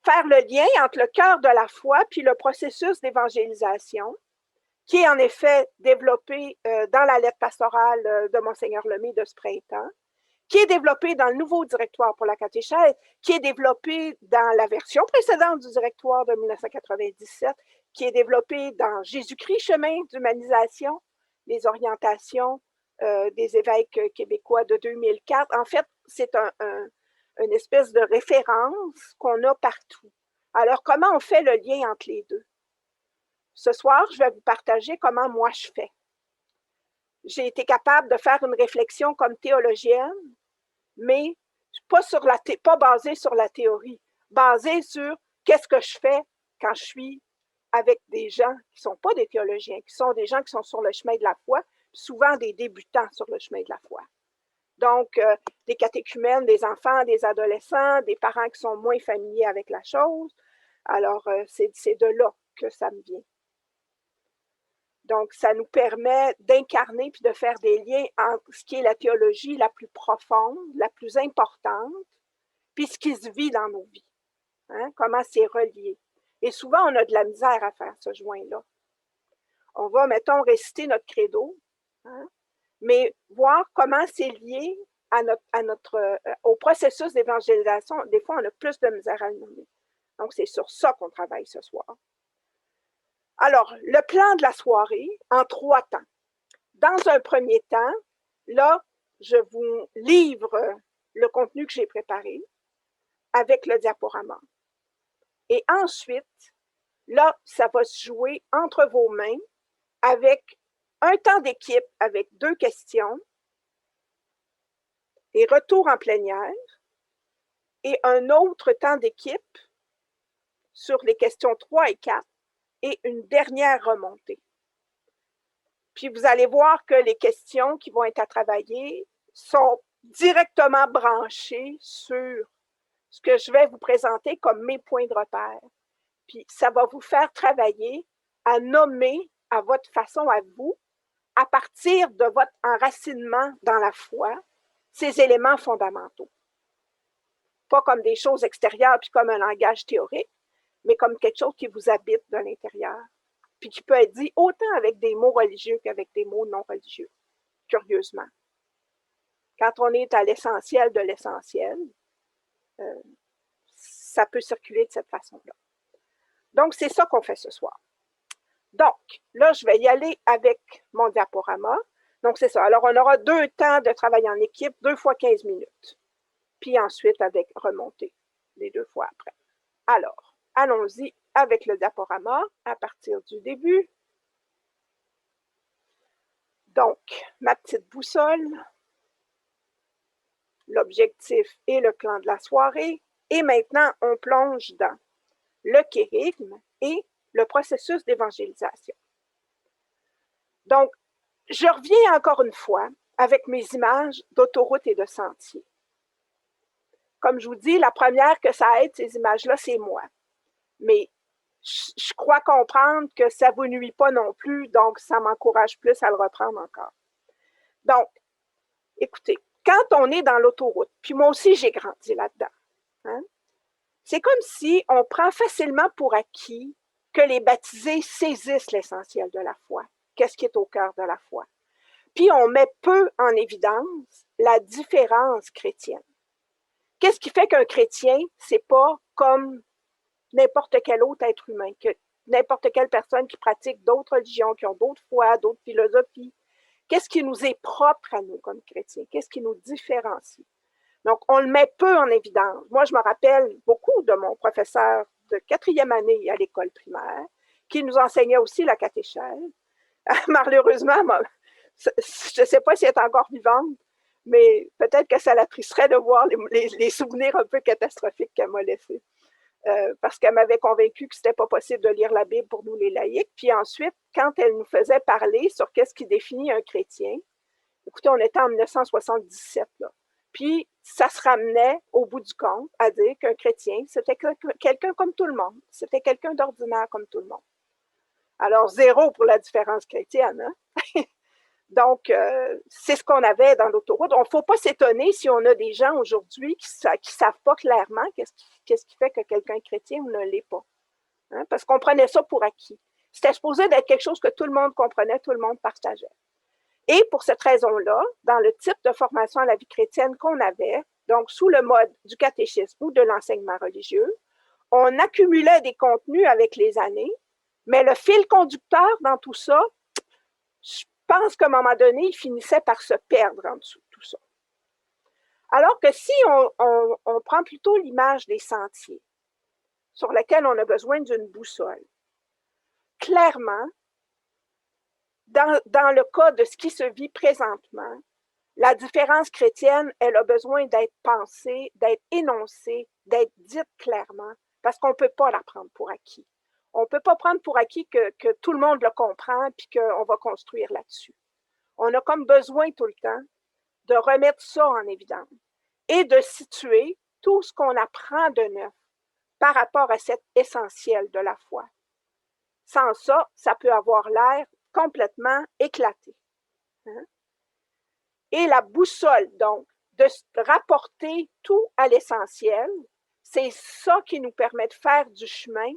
faire le lien entre le cœur de la foi puis le processus d'évangélisation, qui est en effet développé dans la lettre pastorale de Monseigneur Lemay de ce printemps, qui est développé dans le nouveau directoire pour la catéchèse, qui est développé dans la version précédente du directoire de 1997, qui est développé dans Jésus-Christ, chemin d'humanisation, les orientations des évêques québécois de 2004. En fait, c'est une espèce de référence qu'on a partout. Alors, comment on fait le lien entre les deux? Ce soir, je vais vous partager comment moi je fais. J'ai été capable de faire une réflexion comme théologienne, mais pas basée sur la théorie, basée sur qu'est-ce que je fais quand je suis avec des gens qui ne sont pas des théologiens, qui sont des gens qui sont sur le chemin de la foi, souvent des débutants sur le chemin de la foi. Donc, des catéchumènes, des enfants, des adolescents, des parents qui sont moins familiers avec la chose. Alors, c'est de là que ça me vient. Donc, ça nous permet d'incarner puis de faire des liens entre ce qui est la théologie la plus profonde, la plus importante, puis ce qui se vit dans nos vies. Hein? Comment c'est relié. Et souvent, on a de la misère à faire ce joint-là. On va, mettons, réciter notre credo, hein? Mais voir comment c'est lié au processus d'évangélisation. Des fois, on a plus de misère à le nommer. Donc, c'est sur ça qu'on travaille ce soir. Alors, le plan de la soirée en 3 temps. Dans un premier temps, là, je vous livre le contenu que j'ai préparé avec le diaporama. Et ensuite, là, ça va se jouer entre vos mains avec un temps d'équipe avec 2 questions et retour en plénière et un autre temps d'équipe sur les questions 3 et 4 et une dernière remontée. Puis vous allez voir que les questions qui vont être à travailler sont directement branchées sur ce que je vais vous présenter comme mes points de repère. Puis ça va vous faire travailler à nommer à votre façon à vous, à partir de votre enracinement dans la foi, ces éléments fondamentaux. Pas comme des choses extérieures puis comme un langage théorique, mais comme quelque chose qui vous habite de l'intérieur. Puis qui peut être dit autant avec des mots religieux qu'avec des mots non religieux, curieusement. Quand on est à l'essentiel de l'essentiel, ça peut circuler de cette façon-là. Donc, c'est ça qu'on fait ce soir. Donc, là, je vais y aller avec mon diaporama. Donc, c'est ça. Alors, on aura 2 temps de travail en équipe, 2 fois 15 minutes. Puis ensuite, avec remontée, les 2 fois après. Alors, allons-y avec le diaporama à partir du début. Donc, ma petite boussole, l'objectif et le plan de la soirée. Et maintenant, on plonge dans le kérygme et le processus d'évangélisation. Donc, je reviens encore une fois avec mes images d'autoroute et de sentier. Comme je vous dis, la première que ça aide, ces images-là, c'est moi. Mais je crois comprendre que ça ne vous nuit pas non plus, donc ça m'encourage plus à le reprendre encore. Donc, écoutez, quand on est dans l'autoroute, puis moi aussi j'ai grandi là-dedans, hein, c'est comme si on prend facilement pour acquis que les baptisés saisissent l'essentiel de la foi. Qu'est-ce qui est au cœur de la foi? Puis on met peu en évidence la différence chrétienne. Qu'est-ce qui fait qu'un chrétien, c'est pas comme n'importe quel autre être humain, que n'importe quelle personne qui pratique d'autres religions, qui ont d'autres foi, d'autres philosophies? Qu'est-ce qui nous est propre à nous comme chrétiens? Qu'est-ce qui nous différencie? Donc, on le met peu en évidence. Moi, je me rappelle beaucoup de mon professeur de 4e année à l'école primaire, qui nous enseignait aussi la catéchèse. Malheureusement, je ne sais pas si elle est encore vivante, mais peut-être que ça l'attristerait de voir les souvenirs un peu catastrophiques qu'elle m'a laissés. Parce qu'elle m'avait convaincu que ce n'était pas possible de lire la Bible pour nous les laïcs. Puis ensuite, quand elle nous faisait parler sur qu'est-ce qui définit un chrétien, écoutez, on était en 1977, là. Puis ça se ramenait, au bout du compte, à dire qu'un chrétien, c'était quelqu'un comme tout le monde. C'était quelqu'un d'ordinaire comme tout le monde. Alors, 0 pour la différence chrétienne, hein? Donc, c'est ce qu'on avait dans l'autoroute. Il ne faut pas s'étonner si on a des gens aujourd'hui qui ne savent pas clairement qu'est-ce qui fait que quelqu'un est chrétien ou ne l'est pas. Hein? Parce qu'on prenait ça pour acquis. C'était supposé d'être quelque chose que tout le monde comprenait, tout le monde partageait. Et pour cette raison-là, dans le type de formation à la vie chrétienne qu'on avait, donc sous le mode du catéchisme ou de l'enseignement religieux, on accumulait des contenus avec les années, mais le fil conducteur dans tout ça, je pense qu'à un moment donné, il finissait par se perdre en dessous de tout ça. Alors que si on prend plutôt l'image des sentiers, sur lesquels on a besoin d'une boussole, clairement, dans le cas de ce qui se vit présentement, la différence chrétienne, elle a besoin d'être pensée, d'être énoncée, d'être dite clairement, parce qu'on ne peut pas la prendre pour acquis. On ne peut pas prendre pour acquis que tout le monde le comprend puis qu'on va construire là-dessus. On a comme besoin tout le temps de remettre ça en évidence et de situer tout ce qu'on apprend de neuf par rapport à cet essentiel de la foi. Sans ça, ça peut avoir l'air complètement éclaté. Hein? Et la boussole, donc, de rapporter tout à l'essentiel, c'est ça qui nous permet de faire du chemin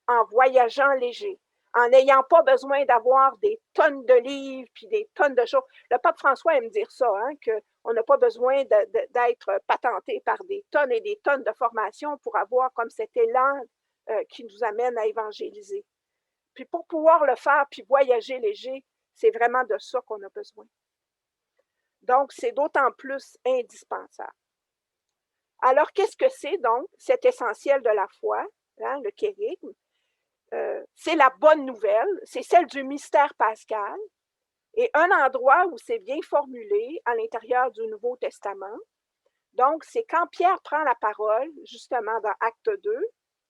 en voyageant léger, en n'ayant pas besoin d'avoir des tonnes de livres puis des tonnes de choses. Le pape François aime dire ça, hein, qu'on n'a pas besoin d'être patenté par des tonnes et des tonnes de formations pour avoir comme cet élan qui nous amène à évangéliser. Puis pour pouvoir le faire puis voyager léger, c'est vraiment de ça qu'on a besoin. Donc, c'est d'autant plus indispensable. Alors, qu'est-ce que c'est donc cet essentiel de la foi, hein, le kérigme? C'est la bonne nouvelle, c'est celle du mystère pascal, et un endroit où c'est bien formulé à l'intérieur du Nouveau Testament. Donc, c'est quand Pierre prend la parole, justement dans Acte 2,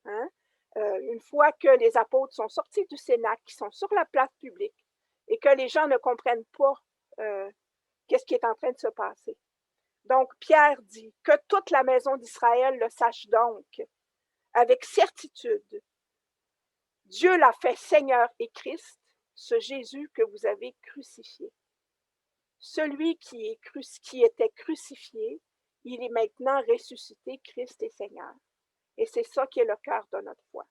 hein, une fois que les apôtres sont sortis du Cénacle, qui sont sur la place publique, et que les gens ne comprennent pas qu'est-ce qui est en train de se passer. Donc, Pierre dit que toute la maison d'Israël le sache donc, avec certitude. Dieu l'a fait Seigneur et Christ, ce Jésus que vous avez crucifié. Celui qui était crucifié, il est maintenant ressuscité, Christ est Seigneur. Et c'est ça qui est le cœur de notre foi.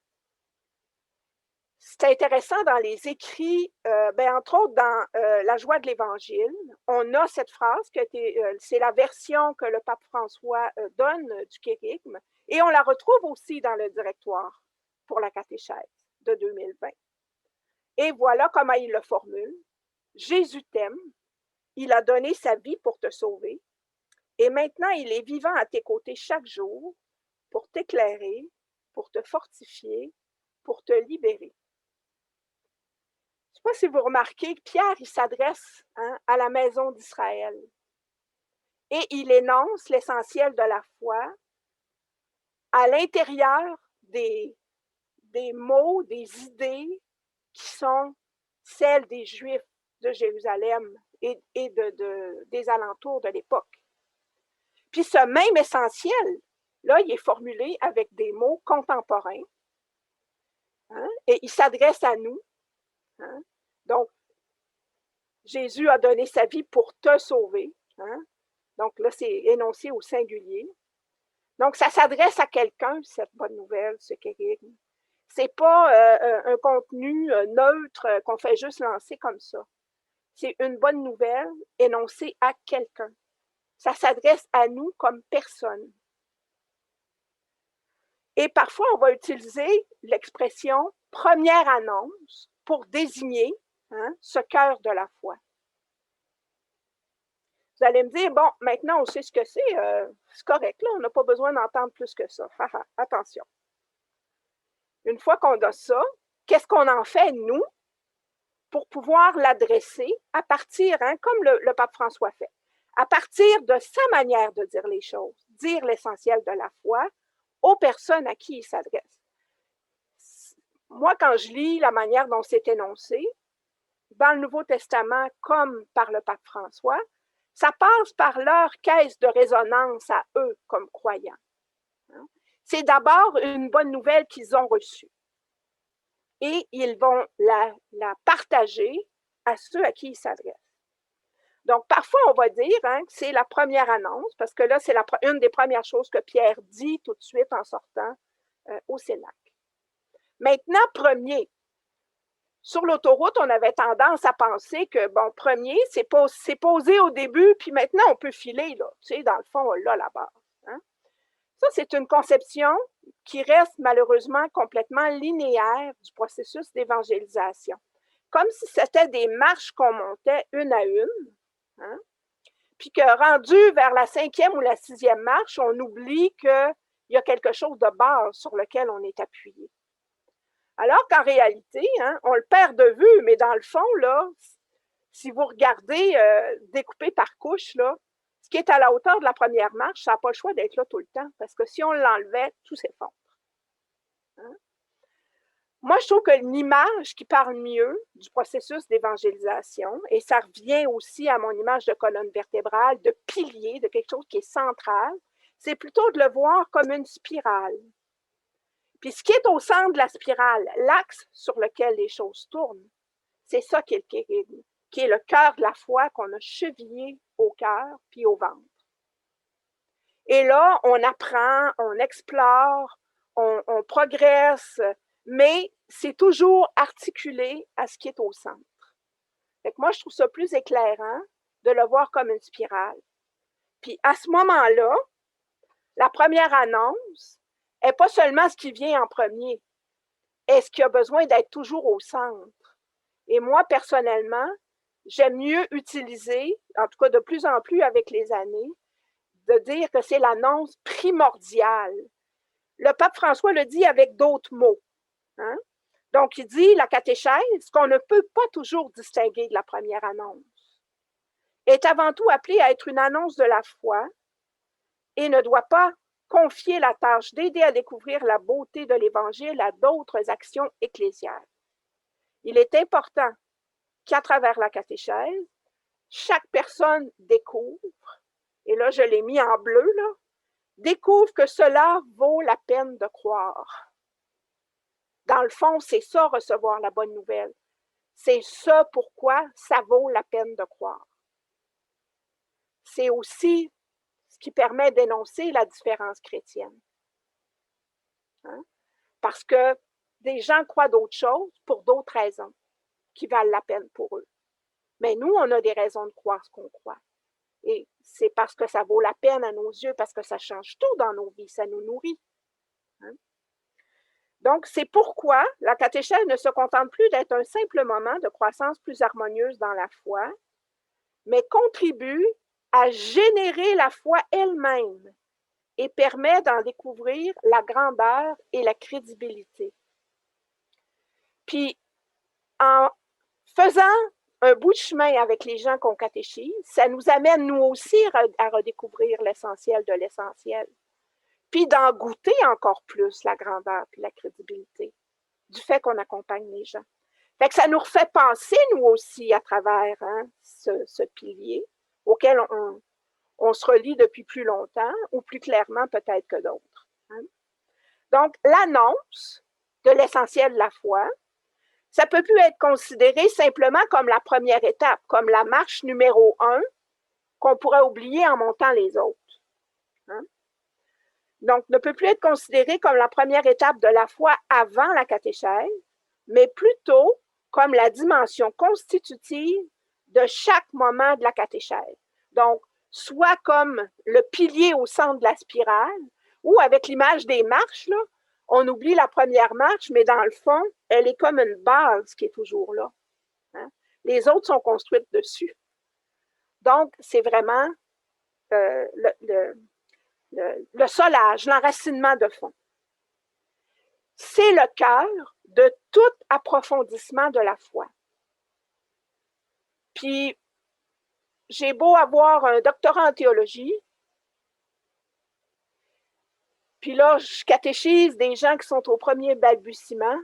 C'est intéressant dans les écrits, entre autres dans La joie de l'Évangile, on a cette phrase, c'est la version que le pape François donne du kérigme, et on la retrouve aussi dans le directoire pour la catéchèse de 2020. Et voilà comment il le formule. Jésus t'aime, il a donné sa vie pour te sauver, et maintenant il est vivant à tes côtés chaque jour pour t'éclairer, pour te fortifier, pour te libérer. Je ne sais pas si vous remarquez que Pierre, il s'adresse à la maison d'Israël et il énonce l'essentiel de la foi à l'intérieur des mots, des idées qui sont celles des Juifs de Jérusalem et des alentours de l'époque. Puis ce même essentiel, là, il est formulé avec des mots contemporains, hein, et il s'adresse à nous. Hein? Donc, Jésus a donné sa vie pour te sauver. Hein? Donc là, c'est énoncé au singulier. Donc, ça s'adresse à quelqu'un, cette bonne nouvelle, ce kérigme. C'est pas un contenu neutre qu'on fait juste lancer comme ça. C'est une bonne nouvelle énoncée à quelqu'un. Ça s'adresse à nous comme personne. Et parfois, on va utiliser l'expression « première annonce » pour désigner ce cœur de la foi. Vous allez me dire, bon, maintenant on sait ce que c'est correct, là, on n'a pas besoin d'entendre plus que ça. Attention. Une fois qu'on a ça, qu'est-ce qu'on en fait, nous, pour pouvoir l'adresser à partir, comme le pape François fait, à partir de sa manière de dire les choses, dire l'essentiel de la foi aux personnes à qui il s'adresse. Moi, quand je lis la manière dont c'est énoncé, dans le Nouveau Testament comme par le pape François, ça passe par leur caisse de résonance à eux comme croyants. C'est d'abord une bonne nouvelle qu'ils ont reçue. Et ils vont la partager à ceux à qui ils s'adressent. Donc, parfois, on va dire hein, que c'est la première annonce, parce que là, c'est une des premières choses que Pierre dit tout de suite en sortant au Cénac. Maintenant, premier. Sur l'autoroute, on avait tendance à penser que, bon, premier, c'est posé au début, puis maintenant, on peut filer, là. Tu sais, dans le fond, on l'a là-bas. Hein? Ça, c'est une conception qui reste malheureusement complètement linéaire du processus d'évangélisation. Comme si c'était des marches qu'on montait une à une, hein? Puis que rendu vers la 5e ou la 6e marche, on oublie qu'il y a quelque chose de base sur lequel on est appuyé. Alors qu'en réalité, hein, on le perd de vue, mais dans le fond, là, si vous regardez découpé par couche, là, ce qui est à la hauteur de la première marche, ça n'a pas le choix d'être là tout le temps, parce que si on l'enlevait, tout s'effondre. Hein? Moi, je trouve que l'image qui parle mieux du processus d'évangélisation, et ça revient aussi à mon image de colonne vertébrale, de pilier, de quelque chose qui est central, c'est plutôt de le voir comme une spirale. Puis ce qui est au centre de la spirale, l'axe sur lequel les choses tournent, c'est ça qui est le kérigme, qui est le cœur de la foi qu'on a chevillé au cœur puis au ventre. Et là, on apprend, on explore, on progresse, mais c'est toujours articulé à ce qui est au centre. Fait que moi, je trouve ça plus éclairant de le voir comme une spirale. Puis à ce moment-là, la première annonce n'est pas seulement ce qui vient en premier, est ce qui a besoin d'être toujours au centre. Et moi, personnellement, j'aime mieux utiliser, en tout cas de plus en plus avec les années, de dire que c'est l'annonce primordiale. Le pape François le dit avec d'autres mots. Hein? Donc, il dit la catéchèse, qu'on ne peut pas toujours distinguer de la première annonce, est avant tout appelée à être une annonce de la foi et ne doit pas confier la tâche d'aider à découvrir la beauté de l'Évangile à d'autres actions ecclésiales. Il est important qu'à travers la catéchèse, chaque personne découvre, et là je l'ai mis en bleu, là, découvre que cela vaut la peine de croire. Dans le fond, c'est ça, recevoir la bonne nouvelle. C'est ça pourquoi ça vaut la peine de croire. C'est aussi ce qui permet d'énoncer la différence chrétienne. Hein? Parce que des gens croient d'autres choses pour d'autres raisons qui valent la peine pour eux. Mais nous, on a des raisons de croire ce qu'on croit. Et c'est parce que ça vaut la peine à nos yeux, parce que ça change tout dans nos vies, ça nous nourrit. Hein? Donc, c'est pourquoi la catéchèse ne se contente plus d'être un simple moment de croissance plus harmonieuse dans la foi, mais contribue à générer la foi elle-même et permet d'en découvrir la grandeur et la crédibilité. Puis, en faisant un bout de chemin avec les gens qu'on catéchise, ça nous amène nous aussi à redécouvrir l'essentiel de l'essentiel, puis d'en goûter encore plus la grandeur et la crédibilité du fait qu'on accompagne les gens. Fait que ça nous refait penser, nous aussi, à travers hein, ce pilier auquel on se relie depuis plus longtemps, ou plus clairement peut-être que d'autres. Hein. Donc, l'annonce de l'essentiel de la foi, ça ne peut plus être considéré simplement comme la première étape, comme la marche numéro 1 qu'on pourrait oublier en montant les autres. Hein? Donc, ne peut plus être considéré comme la première étape de la foi avant la catéchèse, mais plutôt comme la dimension constitutive de chaque moment de la catéchèse. Donc, soit comme le pilier au centre de la spirale, ou avec l'image des marches, là, on oublie la première marche, mais dans le fond, elle est comme une base qui est toujours là. Hein? Les autres sont construites dessus. Donc, c'est vraiment le solage, l'enracinement de fond. C'est le cœur de tout approfondissement de la foi. Puis, j'ai beau avoir un doctorat en théologie, puis là, je catéchise des gens qui sont au premier balbutiement,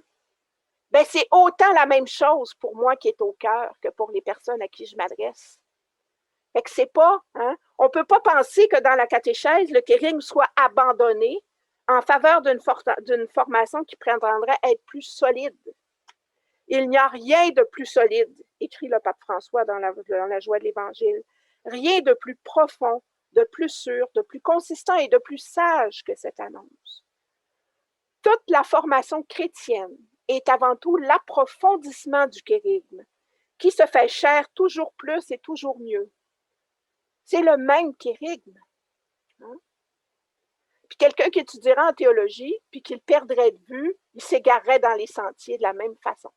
ben c'est autant la même chose pour moi qui est au cœur que pour les personnes à qui je m'adresse. Fait que c'est pas, hein, on peut pas penser que dans la catéchèse, le kérigme soit abandonné en faveur d'une formation qui prétendrait être plus solide. Il n'y a rien de plus solide, écrit le pape François dans la joie de l'Évangile. Rien de plus profond, de plus sûr, de plus consistant et de plus sage que cette annonce. Toute la formation chrétienne est avant tout l'approfondissement du kérigme, qui se fait chair toujours plus et toujours mieux. C'est le même kérigme. Hein? Puis quelqu'un qui étudierait en théologie, puis qui le perdrait de vue, il s'égarerait dans les sentiers de la même façon.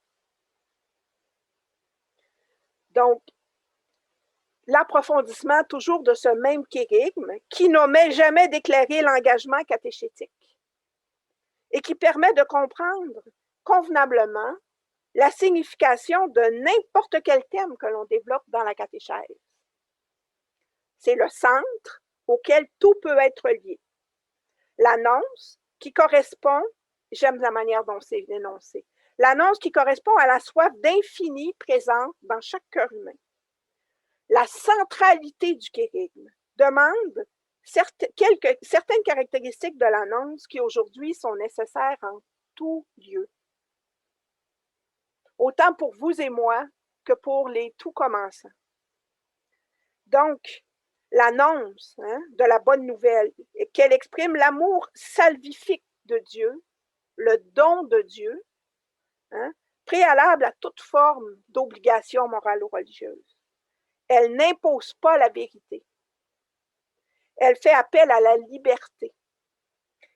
Donc, l'approfondissement toujours de ce même kérigme qui n'omet jamais d'éclairer l'engagement catéchétique et qui permet de comprendre convenablement la signification de n'importe quel thème que l'on développe dans la catéchèse. C'est le centre auquel tout peut être lié. L'annonce qui correspond, j'aime la manière dont c'est énoncé, l'annonce qui correspond à la soif d'infini présente dans chaque cœur humain. La centralité du kérigme demande certaines caractéristiques de l'annonce qui aujourd'hui sont nécessaires en tout lieu. Autant pour vous et moi que pour les tout commençants. Donc, l'annonce de la bonne nouvelle, qu'elle exprime l'amour salvifique de Dieu, le don de Dieu, préalable à toute forme d'obligation morale ou religieuse. Elle n'impose pas la vérité. Elle fait appel à la liberté.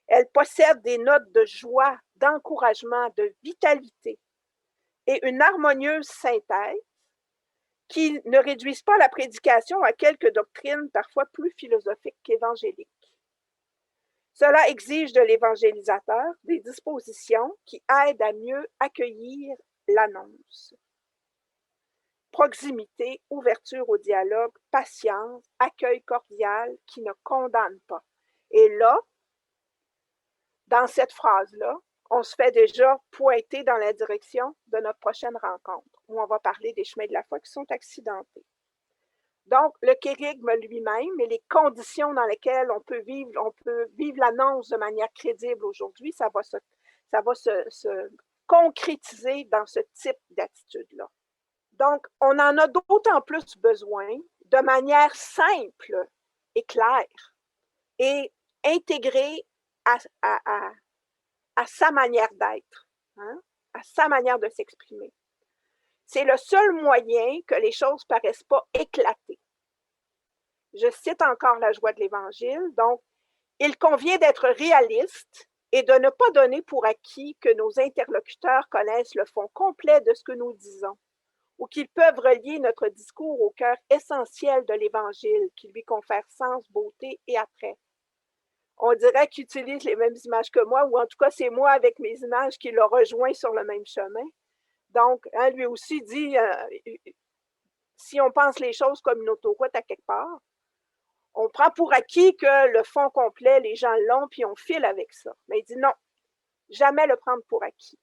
Elle possède des notes de joie, d'encouragement, de vitalité et une harmonieuse synthèse qui ne réduisent pas la prédication à quelques doctrines parfois plus philosophiques qu'évangéliques. Cela exige de l'évangélisateur des dispositions qui aident à mieux accueillir l'annonce. Proximité, ouverture au dialogue, patience, accueil cordial qui ne condamne pas. Et là, dans cette phrase-là, on se fait déjà pointer dans la direction de notre prochaine rencontre, où on va parler des chemins de la foi qui sont accidentés. Donc, le kérigme lui-même et les conditions dans lesquelles on peut vivre l'annonce de manière crédible aujourd'hui, ça va se concrétiser dans ce type d'attitude-là. Donc, on en a d'autant plus besoin de manière simple et claire et intégrée à sa manière d'être, à sa manière de s'exprimer. C'est le seul moyen que les choses ne paraissent pas éclatées. Je cite encore la joie de l'Évangile. Donc, il convient d'être réaliste et de ne pas donner pour acquis que nos interlocuteurs connaissent le fond complet de ce que nous disons ou qu'ils peuvent relier notre discours au cœur essentiel de l'Évangile qui lui confère sens, beauté et attrait. On dirait qu'il utilise les mêmes images que moi, ou en tout cas, c'est moi avec mes images qui l'a rejoint sur le même chemin. Donc, lui aussi dit, si on pense les choses comme une autoroute à quelque part, on prend pour acquis que le fond complet, les gens l'ont, puis on file avec ça. Mais il dit non, jamais le prendre pour acquis.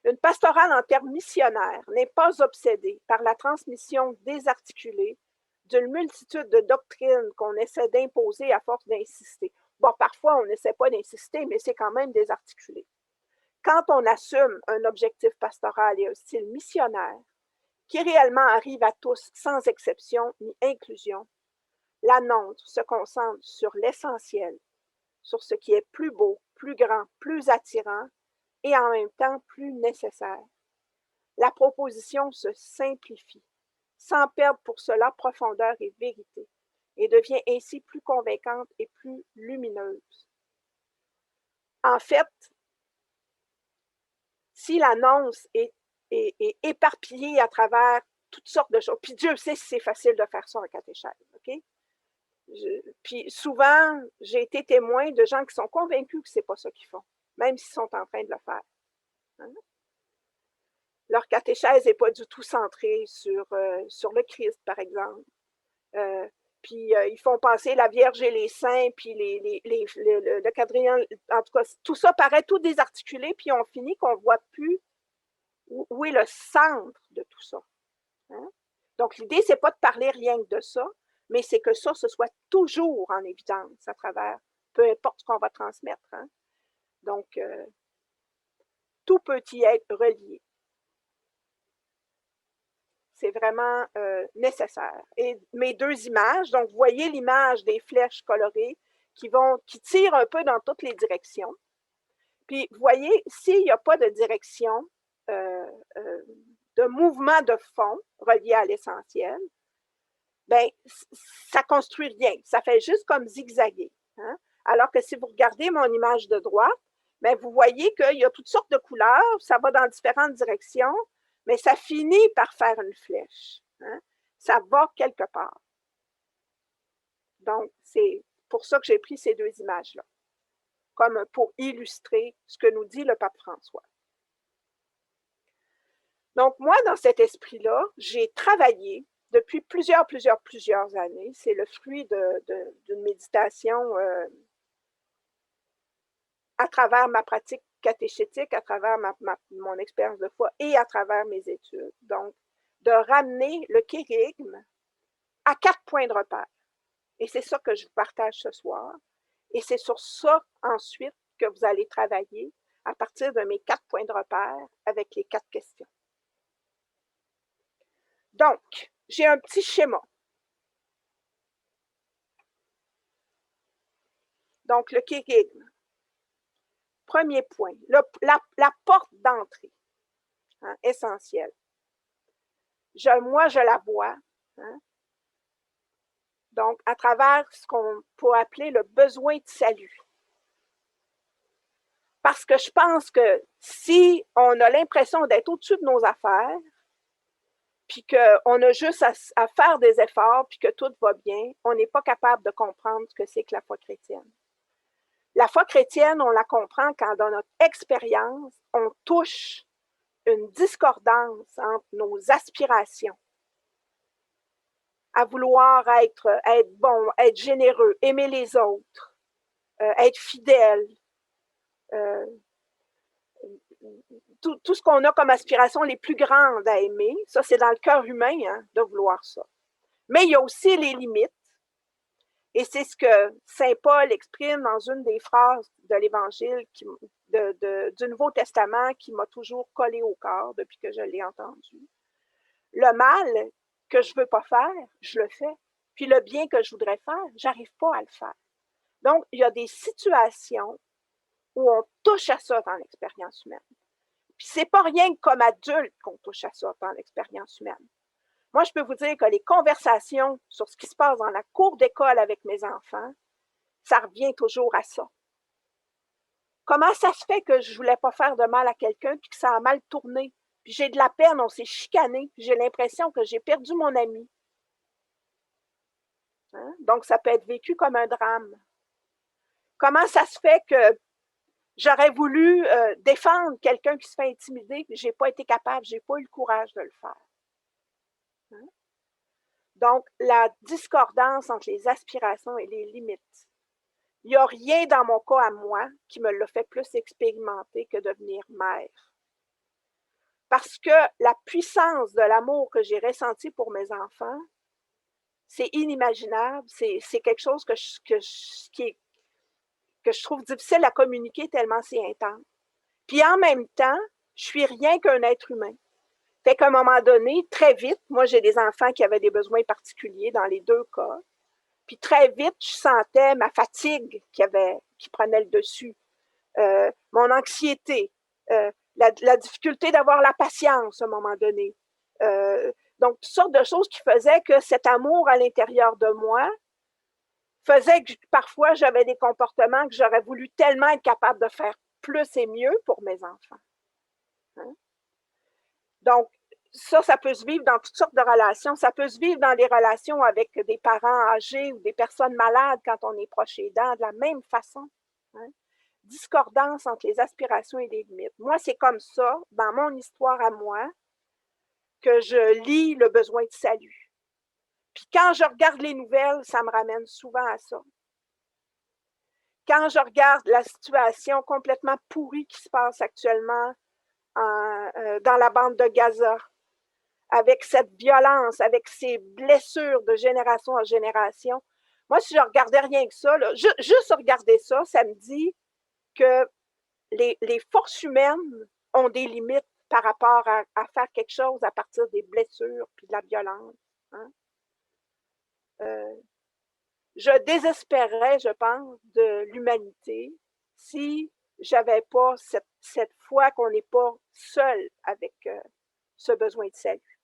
Une pastorale en termes missionnaires n'est pas obsédée par la transmission désarticulée d'une multitude de doctrines qu'on essaie d'imposer à force d'insister. Bon, parfois, on n'essaie pas d'insister, mais c'est quand même désarticulé. Quand on assume un objectif pastoral et un style missionnaire, qui réellement arrive à tous sans exception ni inclusion, l'annonce se concentre sur l'essentiel, sur ce qui est plus beau, plus grand, plus attirant et en même temps plus nécessaire. La proposition se simplifie, sans perdre pour cela profondeur et vérité, et devient ainsi plus convaincante et plus lumineuse. En fait, si l'annonce est éparpillée à travers toutes sortes de choses, puis Dieu sait si c'est facile de faire ça en catéchèse, OK? Puis souvent, j'ai été témoin de gens qui sont convaincus que c'est pas ça qu'ils font, même s'ils sont en train de le faire. Leur catéchèse n'est pas du tout centrée sur le Christ, par exemple. Puis ils font passer la Vierge et les saints, puis le quadrillon, en tout cas, tout ça paraît tout désarticulé, puis on finit qu'on ne voit plus où est le centre de tout ça. Donc, l'idée, c'est pas de parler rien que de ça, mais c'est que ça, ce soit toujours en évidence à travers, peu importe ce qu'on va transmettre. Donc, tout peut y être relié. C'est vraiment nécessaire. Et mes deux images, donc vous voyez l'image des flèches colorées qui tirent un peu dans toutes les directions. Puis vous voyez, s'il n'y a pas de direction, de mouvement de fond relié à l'essentiel, bien, ça ne construit rien. Ça fait juste comme zigzaguer. Hein? Alors que si vous regardez mon image de droite, bien, vous voyez qu'il y a toutes sortes de couleurs, ça va dans différentes directions, mais ça finit par faire une flèche. Hein? Ça va quelque part. Donc, c'est pour ça que j'ai pris ces deux images-là, comme pour illustrer ce que nous dit le pape François. Donc, moi, dans cet esprit-là, j'ai travaillé depuis plusieurs années. C'est le fruit d'une méditation à travers ma pratique catéchétique, à travers mon expérience de foi et à travers mes études. Donc, de ramener le kérigme à 4 points de repère. Et c'est ça que je vous partage ce soir. Et c'est sur ça, ensuite, que vous allez travailler à partir de mes 4 points de repère avec les 4 questions. Donc, j'ai un petit schéma. Donc, le kérigme. Premier point, la porte d'entrée, hein, essentielle. Moi, je la vois. Hein, donc, à travers ce qu'on peut appeler le besoin de salut. Parce que je pense que si on a l'impression d'être au-dessus de nos affaires, puis qu'on a juste à faire des efforts, puis que tout va bien, on n'est pas capable de comprendre ce que c'est que la foi chrétienne. La foi chrétienne, on la comprend quand dans notre expérience, on touche une discordance entre nos aspirations à vouloir être bon, être généreux, aimer les autres, être fidèle, tout ce qu'on a comme aspiration les plus grandes à aimer, ça c'est dans le cœur humain hein, de vouloir ça. Mais il y a aussi les limites, et c'est ce que Saint Paul exprime dans une des phrases de l'Évangile du Nouveau Testament qui m'a toujours collé au cœur depuis que je l'ai entendu. Le mal que je ne veux pas faire, je le fais. Puis le bien que je voudrais faire, je n'arrive pas à le faire. Donc, il y a des situations où on touche à ça dans l'expérience humaine. Puis c'est pas rien que comme adulte qu'on touche à ça dans l'expérience humaine. Moi, je peux vous dire que les conversations sur ce qui se passe dans la cour d'école avec mes enfants, ça revient toujours à ça. Comment ça se fait que je ne voulais pas faire de mal à quelqu'un puis que ça a mal tourné? Puis j'ai de la peine, on s'est chicané, puis j'ai l'impression que j'ai perdu mon ami. Hein? Donc, ça peut être vécu comme un drame. Comment ça se fait que j'aurais voulu défendre quelqu'un qui se fait intimider, puis je n'ai pas été capable, je n'ai pas eu le courage de le faire. Hein? Donc, la discordance entre les aspirations et les limites. Il n'y a rien dans mon cas à moi qui me l'a fait plus expérimenter que devenir mère. Parce que la puissance de l'amour que j'ai ressenti pour mes enfants, c'est inimaginable. C'est quelque chose que je trouve difficile à communiquer tellement c'est intense. Puis en même temps, je suis rien qu'un être humain. Fait qu'à un moment donné, très vite, moi j'ai des enfants qui avaient des besoins particuliers dans les deux cas. Puis très vite, je sentais ma fatigue qui prenait le dessus, mon anxiété, la difficulté d'avoir la patience à un moment donné. Donc, toutes sortes de choses qui faisaient que cet amour à l'intérieur de moi faisait que parfois j'avais des comportements que j'aurais voulu tellement être capable de faire plus et mieux pour mes enfants. Hein? Donc, ça peut se vivre dans toutes sortes de relations. Ça peut se vivre dans des relations avec des parents âgés ou des personnes malades quand on est proche aidant, de la même façon. Hein? Discordance entre les aspirations et les limites. Moi, c'est comme ça, dans mon histoire à moi, que je lis le besoin de salut. Puis quand je regarde les nouvelles, ça me ramène souvent à ça. Quand je regarde la situation complètement pourrie qui se passe actuellement dans la bande de Gaza, avec cette violence, avec ces blessures de génération en génération, moi, si je regardais rien que ça, là, juste regarder ça, ça me dit que les forces humaines ont des limites par rapport à faire quelque chose à partir des blessures puis de la violence. Hein? Je désespérais, je pense, de l'humanité si j'avais pas cette foi qu'on n'est pas seul avec ce besoin de salut.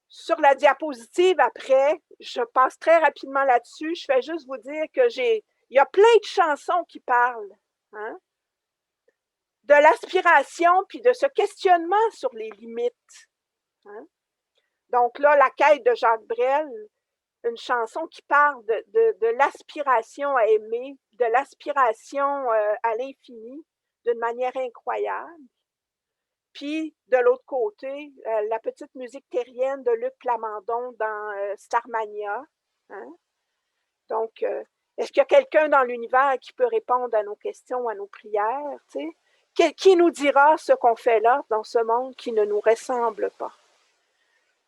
Sur la diapositive, après, je passe très rapidement là-dessus. Je fais juste vous dire que il y a plein de chansons qui parlent hein, de l'aspiration puis de ce questionnement sur les limites. Hein. Donc là, la quête de Jacques Brel, une chanson qui parle de l'aspiration à aimer, de l'aspiration à l'infini d'une manière incroyable. Puis, de l'autre côté, la petite musique terrienne de Luc Plamondon dans Starmania. Hein? Donc, est-ce qu'il y a quelqu'un dans l'univers qui peut répondre à nos questions, à nos prières? Qui nous dira ce qu'on fait là, dans ce monde qui ne nous ressemble pas?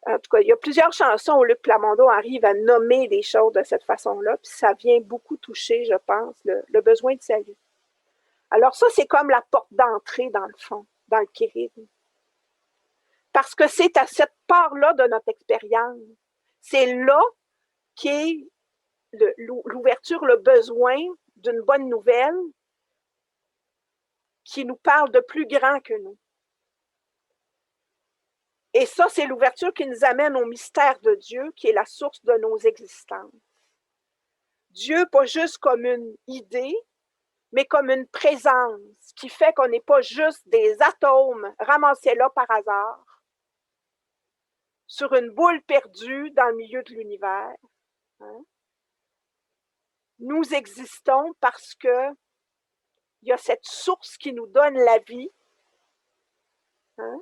En tout cas, il y a plusieurs chansons où Luc Plamondon arrive à nommer des choses de cette façon-là, puis ça vient beaucoup toucher, je pense, le besoin de salut. Alors ça, c'est comme la porte d'entrée, dans le fond, dans le kérigme. Parce que c'est à cette part-là de notre expérience. C'est là qu'est l'ouverture, le besoin d'une bonne nouvelle qui nous parle de plus grand que nous. Et ça, c'est l'ouverture qui nous amène au mystère de Dieu, qui est la source de nos existences. Dieu, pas juste comme une idée, mais comme une présence qui fait qu'on n'est pas juste des atomes ramassés là par hasard, sur une boule perdue dans le milieu de l'univers. Hein? Nous existons parce que il y a cette source qui nous donne la vie. Hein?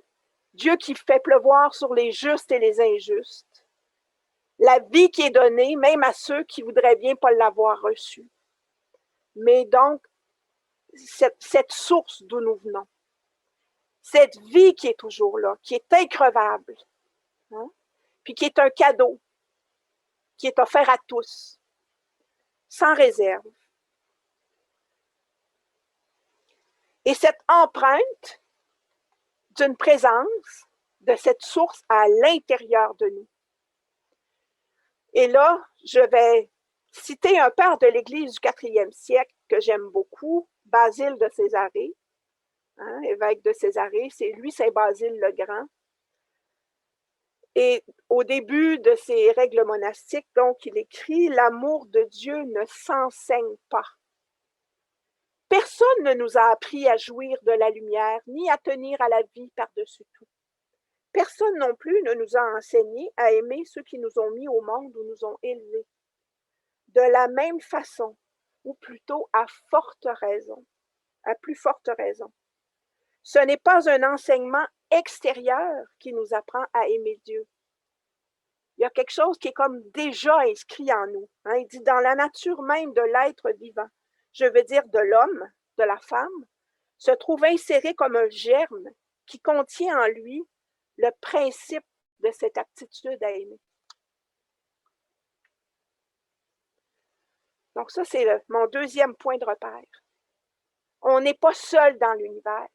Dieu qui fait pleuvoir sur les justes et les injustes. La vie qui est donnée, même à ceux qui voudraient bien pas l'avoir reçue. Mais donc, cette source d'où nous venons, cette vie qui est toujours là, qui est increvable, hein? Puis qui est un cadeau, qui est offert à tous, sans réserve. Et cette empreinte d'une présence de cette source à l'intérieur de nous. Et là, je vais citer un père de l'Église du 4e siècle que j'aime beaucoup, Basile de Césarée, hein, évêque de Césarée, c'est lui, Saint Basile le Grand. Et au début de ses règles monastiques, donc, il écrit « L'amour de Dieu ne s'enseigne pas. Personne ne nous a appris à jouir de la lumière, ni à tenir à la vie par-dessus tout. Personne non plus ne nous a enseigné à aimer ceux qui nous ont mis au monde ou nous ont élevés. De la même façon, ou plutôt à forte raison, à plus forte raison. Ce n'est pas un enseignement extérieur qui nous apprend à aimer Dieu. Il y a quelque chose qui est comme déjà inscrit en nous. Hein? Il dit dans la nature même de l'être vivant, je veux dire de l'homme, de la femme, se trouve inséré comme un germe qui contient en lui le principe de cette aptitude à aimer. Donc ça, c'est mon deuxième point de repère. On n'est pas seul dans l'univers.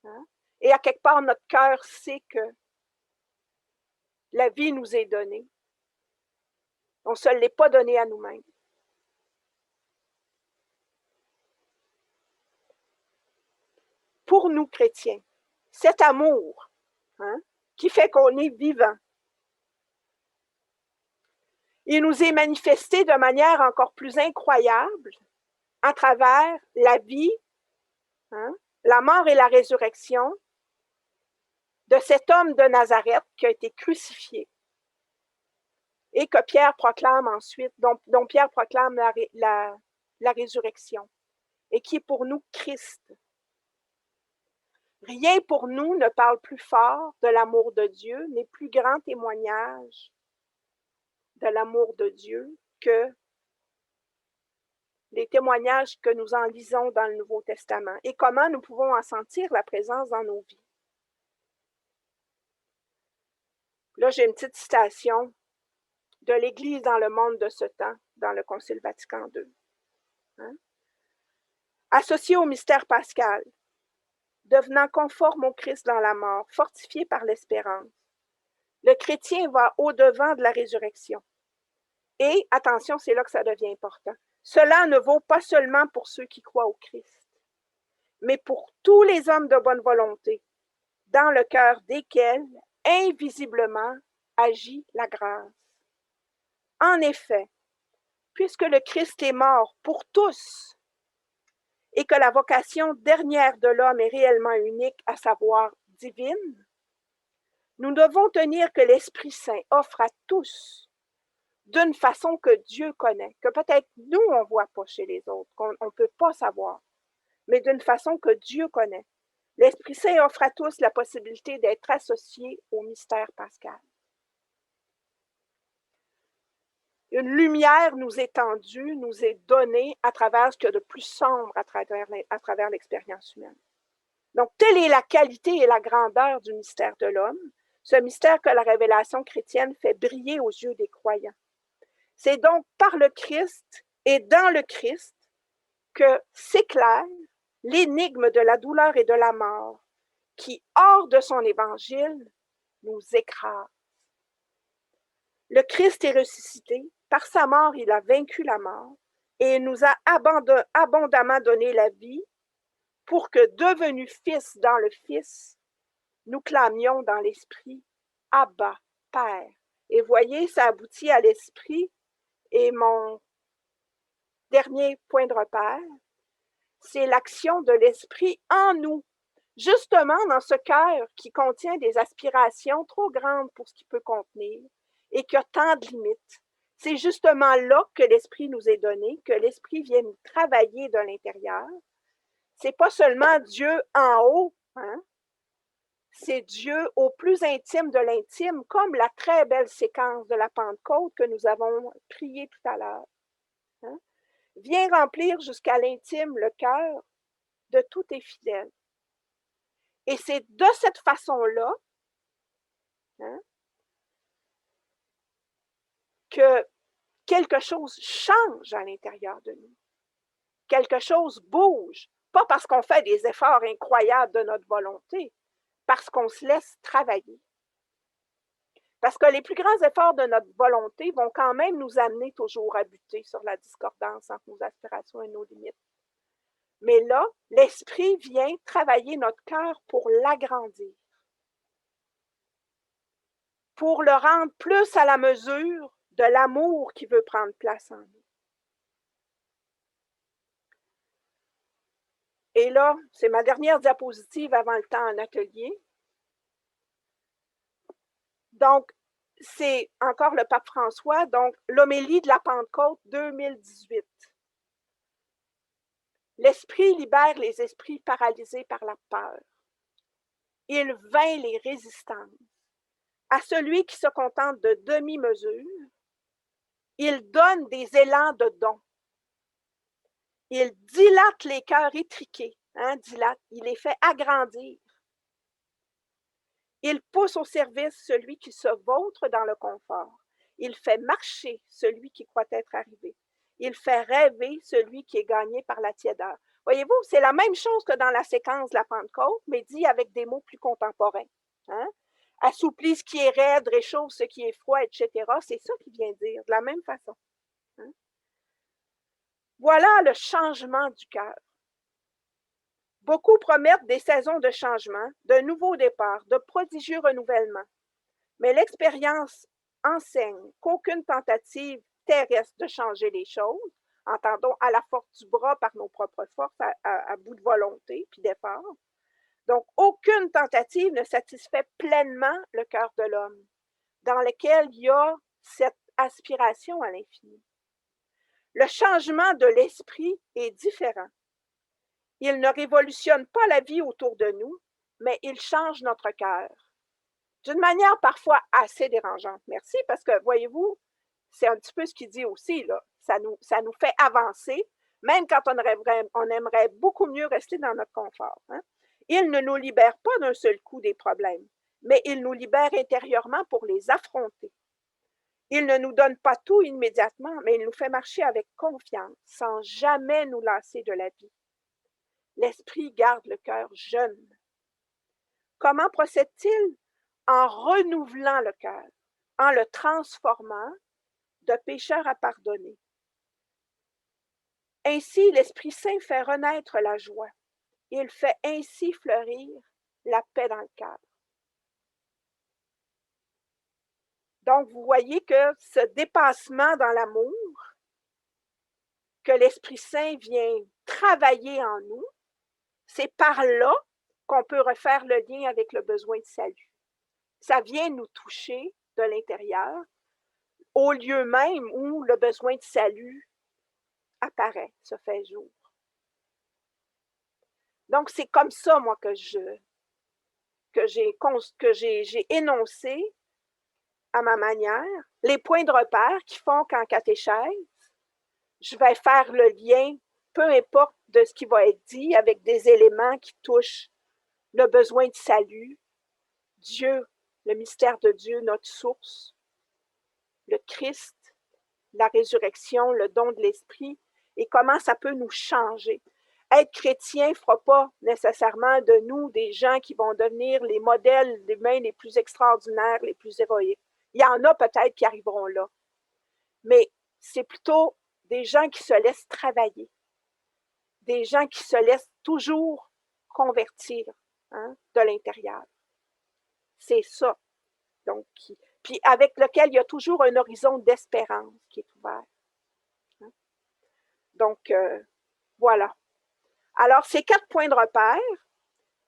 Hein? Et à quelque part, notre cœur sait que la vie nous est donnée. On ne se l'est pas donnée à nous-mêmes. Pour nous, chrétiens, cet amour hein, qui fait qu'on est vivant, il nous est manifesté de manière encore plus incroyable à travers la vie, hein, la mort et la résurrection de cet homme de Nazareth qui a été crucifié et que Pierre proclame ensuite, dont Pierre proclame la résurrection et qui est pour nous Christ. Rien pour nous ne parle plus fort de l'amour de Dieu, n'est plus grand témoignage de l'amour de Dieu que les témoignages que nous en lisons dans le Nouveau Testament et comment nous pouvons en sentir la présence dans nos vies. Là, j'ai une petite citation de l'Église dans le monde de ce temps, dans le Concile Vatican II. Hein? Associé au mystère pascal, devenant conforme au Christ dans la mort, fortifié par l'espérance. Le chrétien va au-devant de la résurrection. Et, attention, c'est là que ça devient important, cela ne vaut pas seulement pour ceux qui croient au Christ, mais pour tous les hommes de bonne volonté, dans le cœur desquels, invisiblement, agit la grâce. En effet, puisque le Christ est mort pour tous, et que la vocation dernière de l'homme est réellement unique, à savoir divine, nous devons tenir que l'Esprit Saint offre à tous, d'une façon que Dieu connaît, que peut-être nous, on ne voit pas chez les autres, qu'on ne peut pas savoir, mais d'une façon que Dieu connaît. L'Esprit Saint offre à tous la possibilité d'être associés au mystère pascal. Une lumière nous est tendue, nous est donnée à travers ce qu'il y a de plus sombre à travers l'expérience humaine. Donc, telle est la qualité et la grandeur du mystère de l'homme, ce mystère que la révélation chrétienne fait briller aux yeux des croyants. C'est donc par le Christ et dans le Christ que s'éclaire l'énigme de la douleur et de la mort qui, hors de son évangile, nous écrase. Le Christ est ressuscité, par sa mort, il a vaincu la mort et il nous a abondamment donné la vie pour que, devenus fils dans le Fils, nous clamions dans l'Esprit « Abba, Père ». Et voyez, ça aboutit à l'Esprit. Et mon dernier point de repère, c'est l'action de l'Esprit en nous, justement dans ce cœur qui contient des aspirations trop grandes pour ce qu'il peut contenir et qui a tant de limites. C'est justement là que l'Esprit nous est donné, que l'Esprit vient nous travailler de l'intérieur. C'est pas seulement Dieu en haut, hein? C'est Dieu au plus intime de l'intime, comme la très belle séquence de la Pentecôte que nous avons priée tout à l'heure. Hein? Viens remplir jusqu'à l'intime le cœur de tous tes fidèles. Et c'est de cette façon-là, hein, que quelque chose change à l'intérieur de nous. Quelque chose bouge, pas parce qu'on fait des efforts incroyables de notre volonté, parce qu'on se laisse travailler. Parce que les plus grands efforts de notre volonté vont quand même nous amener toujours à buter sur la discordance entre nos aspirations et nos limites. Mais là, l'Esprit vient travailler notre cœur pour l'agrandir, pour le rendre plus à la mesure de l'amour qui veut prendre place en nous. Et là, c'est ma dernière diapositive avant le temps en atelier. Donc, c'est encore le pape François, donc l'homélie de la Pentecôte 2018. L'Esprit libère les esprits paralysés par la peur. Il vainc les résistances. À celui qui se contente de demi-mesure, il donne des élans de dons. Il dilate les cœurs étriqués, il les fait agrandir. Il pousse au service celui qui se vautre dans le confort. Il fait marcher celui qui croit être arrivé. Il fait rêver celui qui est gagné par la tiédeur. Voyez-vous, c'est la même chose que dans la séquence de la Pentecôte, mais dit avec des mots plus contemporains. Hein? Assouplit ce qui est raide, réchauffe ce qui est froid, etc. C'est ça qu'il vient dire, de la même façon. Hein? Voilà le changement du cœur. Beaucoup promettent des saisons de changement, de nouveaux départs, de prodigieux renouvellements. Mais l'expérience enseigne qu'aucune tentative terrestre de changer les choses, entendons à la force du bras par nos propres forces, à bout de volonté puis d'effort. Donc, aucune tentative ne satisfait pleinement le cœur de l'homme, dans lequel il y a cette aspiration à l'infini. Le changement de l'esprit est différent. Il ne révolutionne pas la vie autour de nous, mais il change notre cœur. D'une manière parfois assez dérangeante. Merci, parce que, voyez-vous, c'est un petit peu ce qu'il dit aussi, là. Ça nous fait avancer, même quand on aimerait beaucoup mieux rester dans notre confort. Hein? Il ne nous libère pas d'un seul coup des problèmes, mais il nous libère intérieurement pour les affronter. Il ne nous donne pas tout immédiatement, mais il nous fait marcher avec confiance, sans jamais nous lasser de la vie. L'esprit garde le cœur jeune, Comment procède-t-il? En renouvelant le cœur, en le transformant de pécheur à pardonner. Ainsi, l'Esprit Saint fait renaître la joie. Il fait ainsi fleurir la paix dans le cœur. Donc, vous voyez que ce dépassement dans l'amour, que l'Esprit Saint vient travailler en nous, c'est par là qu'on peut refaire le lien avec le besoin de salut. Ça vient nous toucher de l'intérieur, au lieu même où le besoin de salut apparaît, se fait jour. Donc, c'est comme ça, moi, que j'ai énoncé à ma manière les points de repère qui font qu'en catéchèse, je vais faire le lien, peu importe de ce qui va être dit, avec des éléments qui touchent le besoin de salut, Dieu, le mystère de Dieu, notre source, le Christ, la résurrection, le don de l'Esprit, et comment ça peut nous changer. Être chrétien ne fera pas nécessairement de nous des gens qui vont devenir les modèles humains les plus extraordinaires, les plus héroïques. Il y en a peut-être qui arriveront là, mais c'est plutôt des gens qui se laissent travailler, des gens qui se laissent toujours convertir, hein, de l'intérieur. C'est ça. Donc, puis avec lequel il y a toujours un horizon d'espérance qui est ouvert. Hein? Donc, voilà. Alors, ces 4 points de repère,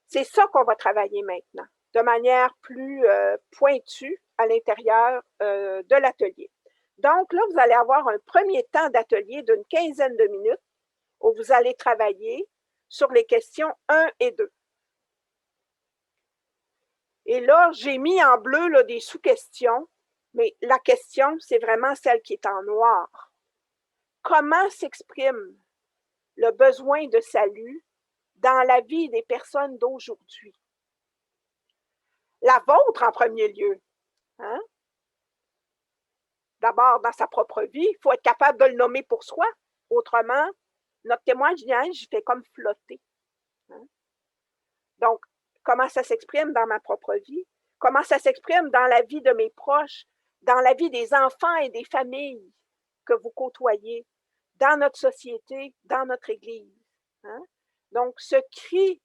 c'est ça qu'on va travailler maintenant, de manière plus pointue à l'intérieur de l'atelier. Donc, là, vous allez avoir un premier temps d'atelier d'une 15aine de minutes où vous allez travailler sur les questions 1 et 2. Et là, j'ai mis en bleu là, des sous-questions, mais la question, c'est vraiment celle qui est en noir. Comment s'exprime le besoin de salut dans la vie des personnes d'aujourd'hui? La vôtre en premier lieu. Hein? D'abord, dans sa propre vie, il faut être capable de le nommer pour soi. Autrement, notre témoignage fait comme flotter. Hein? Donc, comment ça s'exprime dans ma propre vie? Comment ça s'exprime dans la vie de mes proches, dans la vie des enfants et des familles que vous côtoyez, dans notre société, dans notre Église? Hein? Donc, ce cri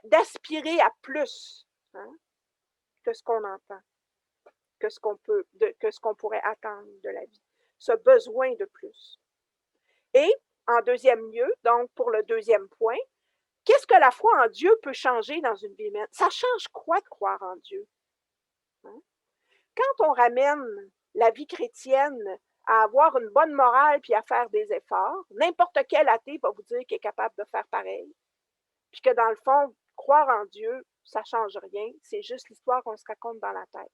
d'aspirer à plus, hein, que ce qu'on entend, que ce qu'on pourrait attendre de la vie, ce besoin de plus. Et en deuxième lieu, donc pour le deuxième point, qu'est-ce que la foi en Dieu peut changer dans une vie humaine? Ça change quoi de croire en Dieu? Hein? Quand on ramène la vie chrétienne à avoir une bonne morale puis à faire des efforts, n'importe quel athée va vous dire qu'il est capable de faire pareil, puis que dans le fond, croire en Dieu, ça ne change rien, c'est juste l'histoire qu'on se raconte dans la tête.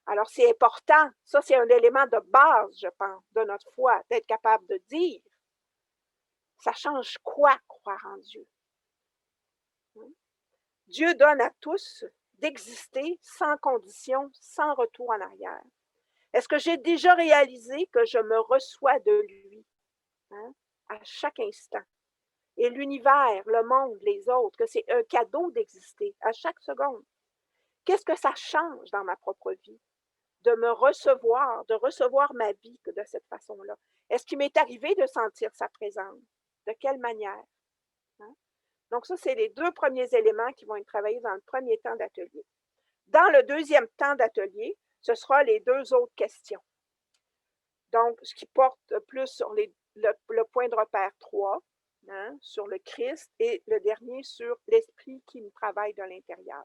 Alors, c'est important, ça c'est un élément de base, je pense, de notre foi, d'être capable de dire, ça change quoi croire en Dieu? Dieu donne à tous d'exister sans condition, sans retour en arrière. Est-ce que j'ai déjà réalisé que je me reçois de lui, hein, à chaque instant? Et l'univers, le monde, les autres, que c'est un cadeau d'exister à chaque seconde. Qu'est-ce que ça change dans ma propre vie? De me recevoir, de recevoir ma vie de cette façon-là. Est-ce qu'il m'est arrivé de sentir sa présence? De quelle manière? Hein? Donc ça, c'est les 2 premiers éléments qui vont être travaillés dans le premier temps d'atelier. Dans le deuxième temps d'atelier, ce sera les 2 autres questions. Donc, ce qui porte plus sur le point de repère 3, hein, sur le Christ, et le dernier sur l'Esprit qui nous travaille de l'intérieur.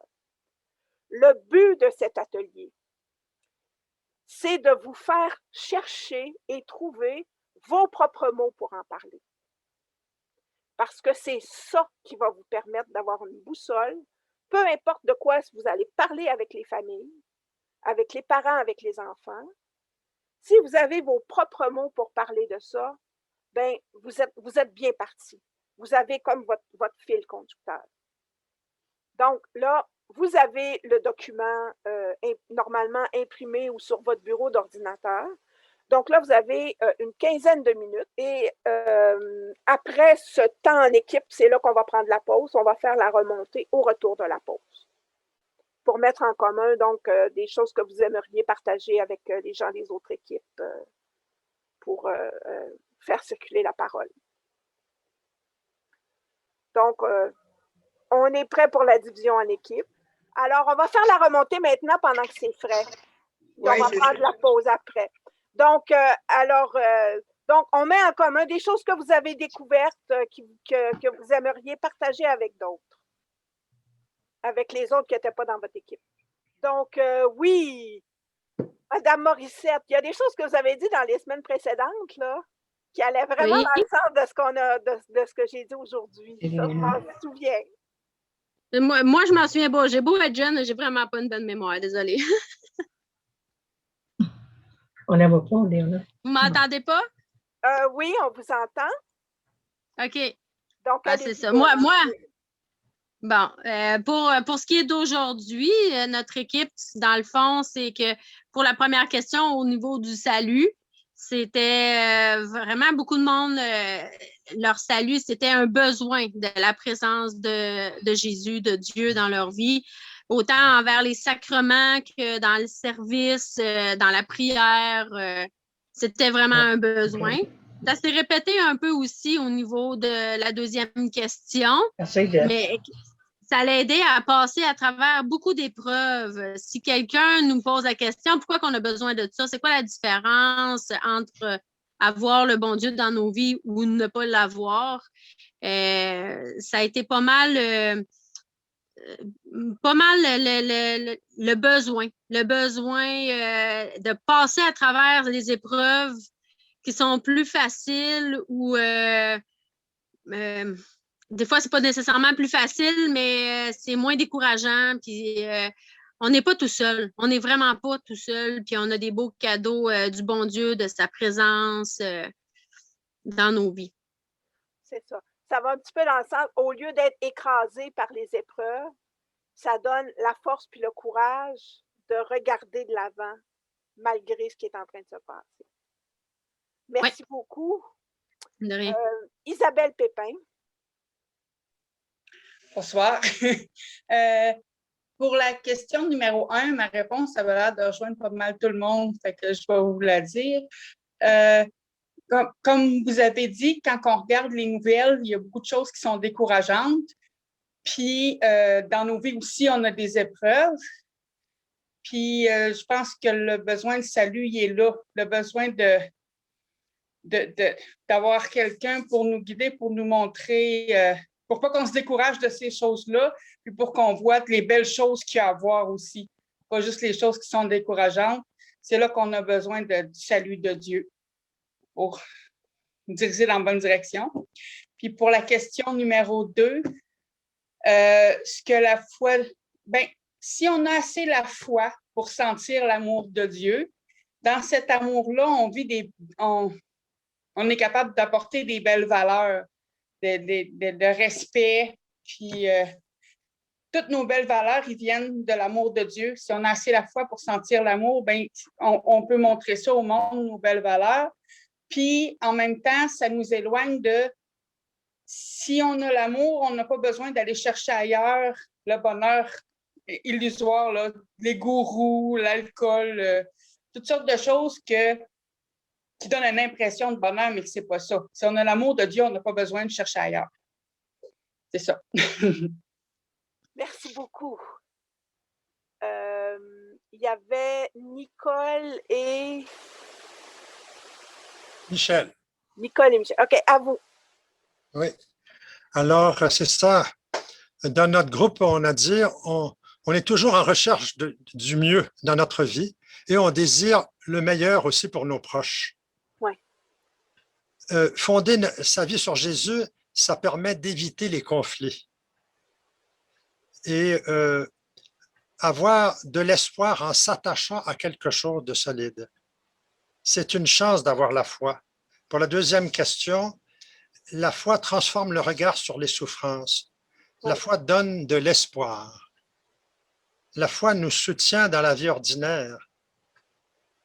Le but de cet atelier, c'est de vous faire chercher et trouver vos propres mots pour en parler. Parce que c'est ça qui va vous permettre d'avoir une boussole, peu importe de quoi vous allez parler avec les familles, avec les parents, avec les enfants. Si vous avez vos propres mots pour parler de ça, ben vous êtes bien parti. Vous avez comme votre fil conducteur. Donc là, vous avez le document normalement imprimé ou sur votre bureau d'ordinateur. Donc là, vous avez une 15aine de minutes et après ce temps en équipe, c'est là qu'on va prendre la pause. On va faire la remontée au retour de la pause. pour mettre en commun donc des choses que vous aimeriez partager avec les gens des autres équipes pour faire circuler la parole. Donc, on est prêt pour la division en équipe. Alors, on va faire la remontée maintenant pendant que c'est frais. On va prendre la pause après. Donc, donc, on met en commun des choses que vous avez découvertes que vous aimeriez partager avec d'autres, avec les autres qui n'étaient pas dans votre équipe. Donc, oui, Madame Morissette, il y a des choses que vous avez dit dans les semaines précédentes, là, qui allaient vraiment dans le sens de ce qu'on a, de ce que j'ai dit aujourd'hui. Ça, je m'en souviens. Moi, je m'en souviens pas. J'ai beau être jeune, j'ai vraiment pas une bonne mémoire, désolée. On la voit pas, Léona. Vous m'entendez pas? Oui, on vous entend. OK. Donc, c'est ça. Moi, bon, pour ce qui est d'aujourd'hui, notre équipe, dans le fond, c'est que pour la première question au niveau du salut, c'était vraiment beaucoup de monde, leur salut, c'était un besoin de la présence de Jésus, de Dieu dans leur vie, autant envers les sacrements que dans le service, dans la prière. C'était vraiment un besoin. Ça s'est répété un peu aussi au niveau de la deuxième question, mais ça l'a aidé à passer à travers beaucoup d'épreuves. Si quelqu'un nous pose la question, pourquoi qu'on a besoin de ça? C'est quoi la différence entre avoir le bon Dieu dans nos vies ou ne pas l'avoir? Ça a été pas mal le besoin de passer à travers les épreuves qui sont plus faciles ou des fois, c'est pas nécessairement plus facile, mais c'est moins décourageant. Puis on n'est pas tout seul. On n'est vraiment pas tout seul. Puis on a des beaux cadeaux du bon Dieu, de sa présence dans nos vies. C'est ça. Ça va un petit peu dans le sens, au lieu d'être écrasé par les épreuves, ça donne la force puis le courage de regarder de l'avant malgré ce qui est en train de se passer. Merci beaucoup. De rien. Isabelle Pépin. Bonsoir. Pour la question numéro 1, ma réponse, ça va l'air de rejoindre pas mal tout le monde, fait que je vais vous la dire. Comme vous avez dit, quand on regarde les nouvelles, il y a beaucoup de choses qui sont décourageantes. Puis, dans nos vies aussi, on a des épreuves. Puis, je pense que le besoin de salut, il est là. Le besoin d'avoir quelqu'un pour nous guider, pour nous montrer, pour pas qu'on se décourage de ces choses-là, puis pour qu'on voit les belles choses qu'il y a à voir aussi. Pas juste les choses qui sont décourageantes. C'est là qu'on a besoin du salut de Dieu pour nous diriger dans la bonne direction. Puis pour la question numéro 2, ce que la foi... Bien, si on a assez la foi pour sentir l'amour de Dieu, dans cet amour-là, on est capable d'apporter des belles valeurs, de respect, puis toutes nos belles valeurs, ils viennent de l'amour de Dieu. Si on a assez la foi pour sentir l'amour, ben, on peut montrer ça au monde, nos belles valeurs. Puis, en même temps, ça nous éloigne de... Si on a l'amour, on n'a pas besoin d'aller chercher ailleurs le bonheur illusoire, là, les gourous, l'alcool, toutes sortes de choses qui donnent une impression de bonheur, mais que ce n'est pas ça. Si on a l'amour de Dieu, on n'a pas besoin de chercher ailleurs. C'est ça. Merci beaucoup. Il y avait Nicole et... Michel. Nicole et Michel. OK, à vous. Oui. Alors, c'est ça. Dans notre groupe, on a dit, on est toujours en recherche du mieux dans notre vie et on désire le meilleur aussi pour nos proches. Oui. Fonder sa vie sur Jésus, ça permet d'éviter les conflits et avoir de l'espoir en s'attachant à quelque chose de solide. C'est une chance d'avoir la foi. Pour la deuxième question, la foi transforme le regard sur les souffrances. La foi donne de l'espoir. La foi nous soutient dans la vie ordinaire.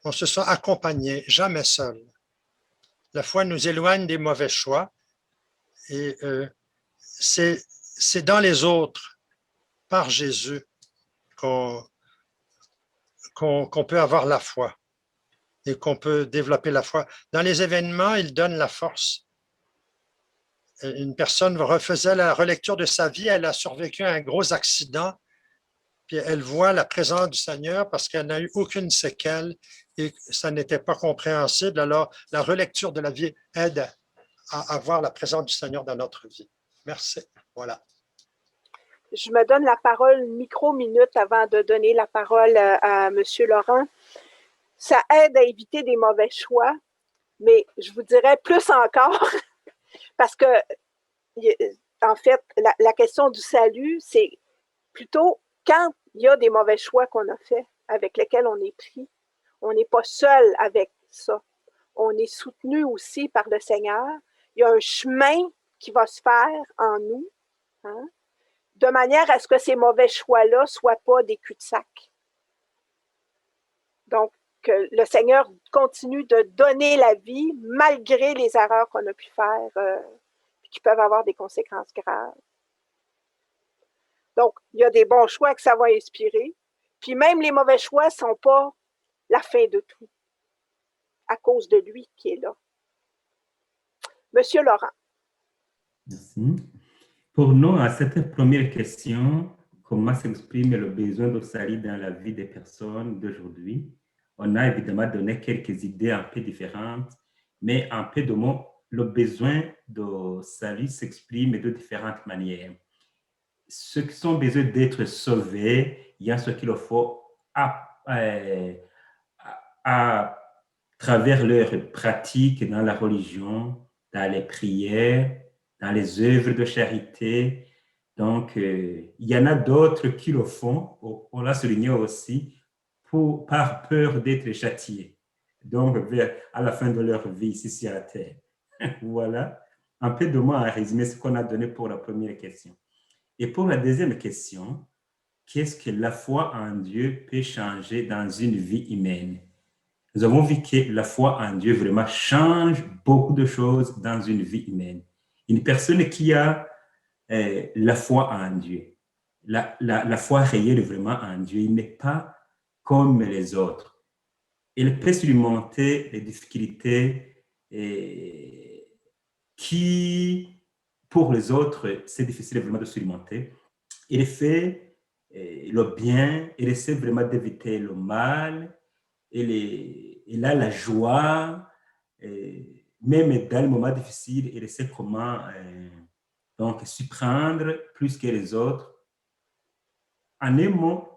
On se sent accompagné, jamais seul. La foi nous éloigne des mauvais choix et c'est dans les autres, par Jésus, qu'on peut avoir la foi et qu'on peut développer la foi. Dans les événements, il donne la force. Une personne refaisait la relecture de sa vie, elle a survécu à un gros accident, puis elle voit la présence du Seigneur parce qu'elle n'a eu aucune séquelle et ça n'était pas compréhensible. Alors, la relecture de la vie aide à avoir la présence du Seigneur dans notre vie. Merci. Voilà. Je me donne la parole une micro-minute avant de donner la parole à M. Laurent. Ça aide à éviter des mauvais choix, mais je vous dirais plus encore, parce que, en fait, la question du salut, c'est plutôt quand il y a des mauvais choix qu'on a faits, avec lesquels on est pris. On n'est pas seul avec ça. On est soutenu aussi par le Seigneur. Il y a un chemin qui va se faire en nous, hein, de manière à ce que ces mauvais choix-là ne soient pas des cul-de-sac. Donc, que le Seigneur continue de donner la vie malgré les erreurs qu'on a pu faire qui peuvent avoir des conséquences graves. Donc, il y a des bons choix que ça va inspirer. Puis même les mauvais choix ne sont pas la fin de tout, à cause de lui qui est là. Monsieur Laurent. Merci. Pour nous, à cette première question, comment s'exprime le besoin de salut dans la vie des personnes d'aujourd'hui? On a évidemment donné quelques idées un peu différentes, mais un peu de mots, le besoin de salut s'exprime de différentes manières. Ceux qui ont besoin d'être sauvés, il y a ce qu'il faut à travers leurs pratiques dans la religion, dans les prières, dans les œuvres de charité. Donc, il y en a d'autres qui le font, on l'a souligné aussi, par peur d'être châtiés. Donc, à la fin de leur vie ici sur la terre. Voilà, un peu de mots à résumer ce qu'on a donné pour la première question. Et pour la deuxième question, qu'est-ce que la foi en Dieu peut changer dans une vie humaine? Nous avons vu que la foi en Dieu vraiment change beaucoup de choses dans une vie humaine. Une personne qui a la foi en Dieu, la foi réelle vraiment en Dieu, il n'est pas comme les autres. Il peut surmonter les difficultés qui, pour les autres, c'est difficile vraiment de surmonter. Il fait le bien, il essaie vraiment d'éviter le mal, il a la joie, même dans les moments difficiles, il essaie comment donc surprendre plus que les autres. En un mot,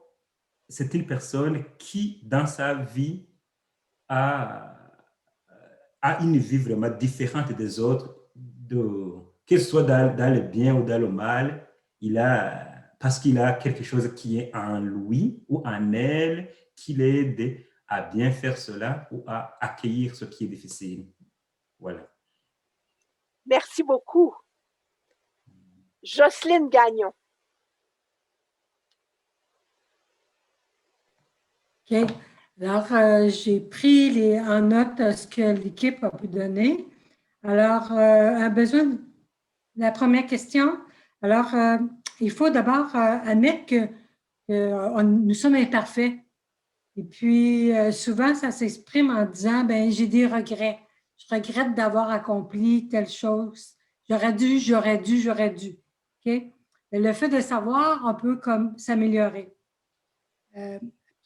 c'est une personne qui, dans sa vie, a une vie vraiment différente des autres, que ce soit dans le bien ou dans le mal, parce qu'il a quelque chose qui est en lui ou en elle qui l'aide à bien faire cela ou à accueillir ce qui est difficile. Voilà. Merci beaucoup. Jocelyne Gagnon. OK. Alors, j'ai pris en note ce que l'équipe a pu donner. Alors, un besoin de la première question. Alors, il faut d'abord admettre que nous sommes imparfaits. Et puis, souvent, ça s'exprime en disant, ben j'ai des regrets. Je regrette d'avoir accompli telle chose. J'aurais dû. OK? Le fait de savoir, on peut comme s'améliorer.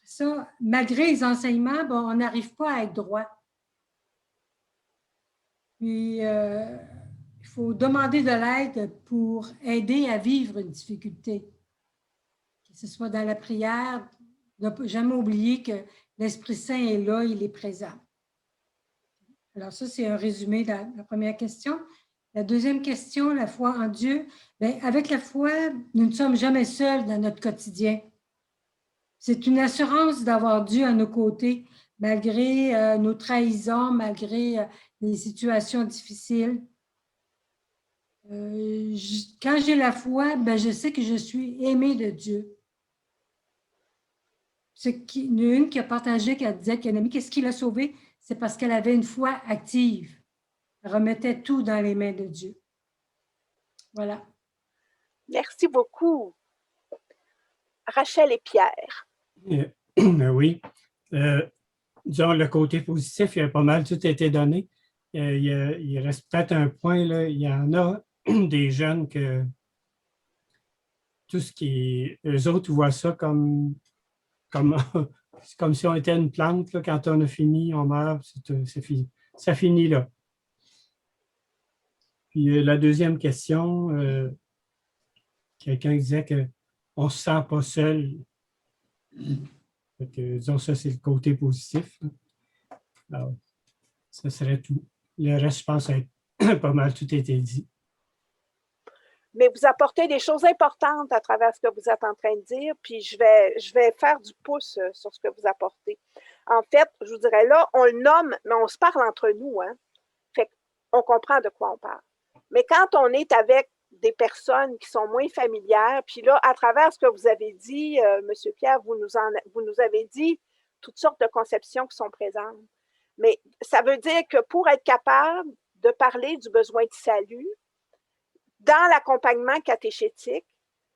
Ça, malgré les enseignements, bon, on n'arrive pas à être droit. Puis, il faut demander de l'aide pour aider à vivre une difficulté. Que ce soit dans la prière, ne jamais oublier que l'Esprit Saint est là, il est présent. Alors ça, c'est un résumé de la première question. La deuxième question, la foi en Dieu. Bien, avec la foi, nous ne sommes jamais seuls dans notre quotidien. C'est une assurance d'avoir Dieu à nos côtés, malgré nos trahisons, malgré les situations difficiles. Quand j'ai la foi, ben, je sais que je suis aimée de Dieu. Il y en a une qui a partagé, qui a dit qu'elle a qu'est-ce qui l'a sauvée? C'est parce qu'elle avait une foi active. Elle remettait tout dans les mains de Dieu. Voilà. Merci beaucoup. Rachel et Pierre. Oui. Disons, le côté positif, il y a pas mal, tout a été donné. Il reste peut-être un point, là. Il y en a des jeunes que tout ce qui eux autres voient ça comme c'est comme si on était une plante, là, quand on a fini, on meurt, c'est fini. Ça finit là. Puis la deuxième question, quelqu'un disait qu'on ne se sent pas seul. Disons, ça, c'est le côté positif. Alors, ça serait tout. Le reste, je pense, pas mal tout a été dit. Mais vous apportez des choses importantes à travers ce que vous êtes en train de dire, puis je vais faire du pouce sur ce que vous apportez. En fait, je vous dirais là, on le nomme, mais on se parle entre nous, hein. Fait qu'on comprend de quoi on parle. Mais quand on est avec des personnes qui sont moins familières, puis là, à travers ce que vous avez dit, M. Pierre, vous nous avez dit toutes sortes de conceptions qui sont présentes. Mais ça veut dire que pour être capable de parler du besoin de salut, dans l'accompagnement catéchétique,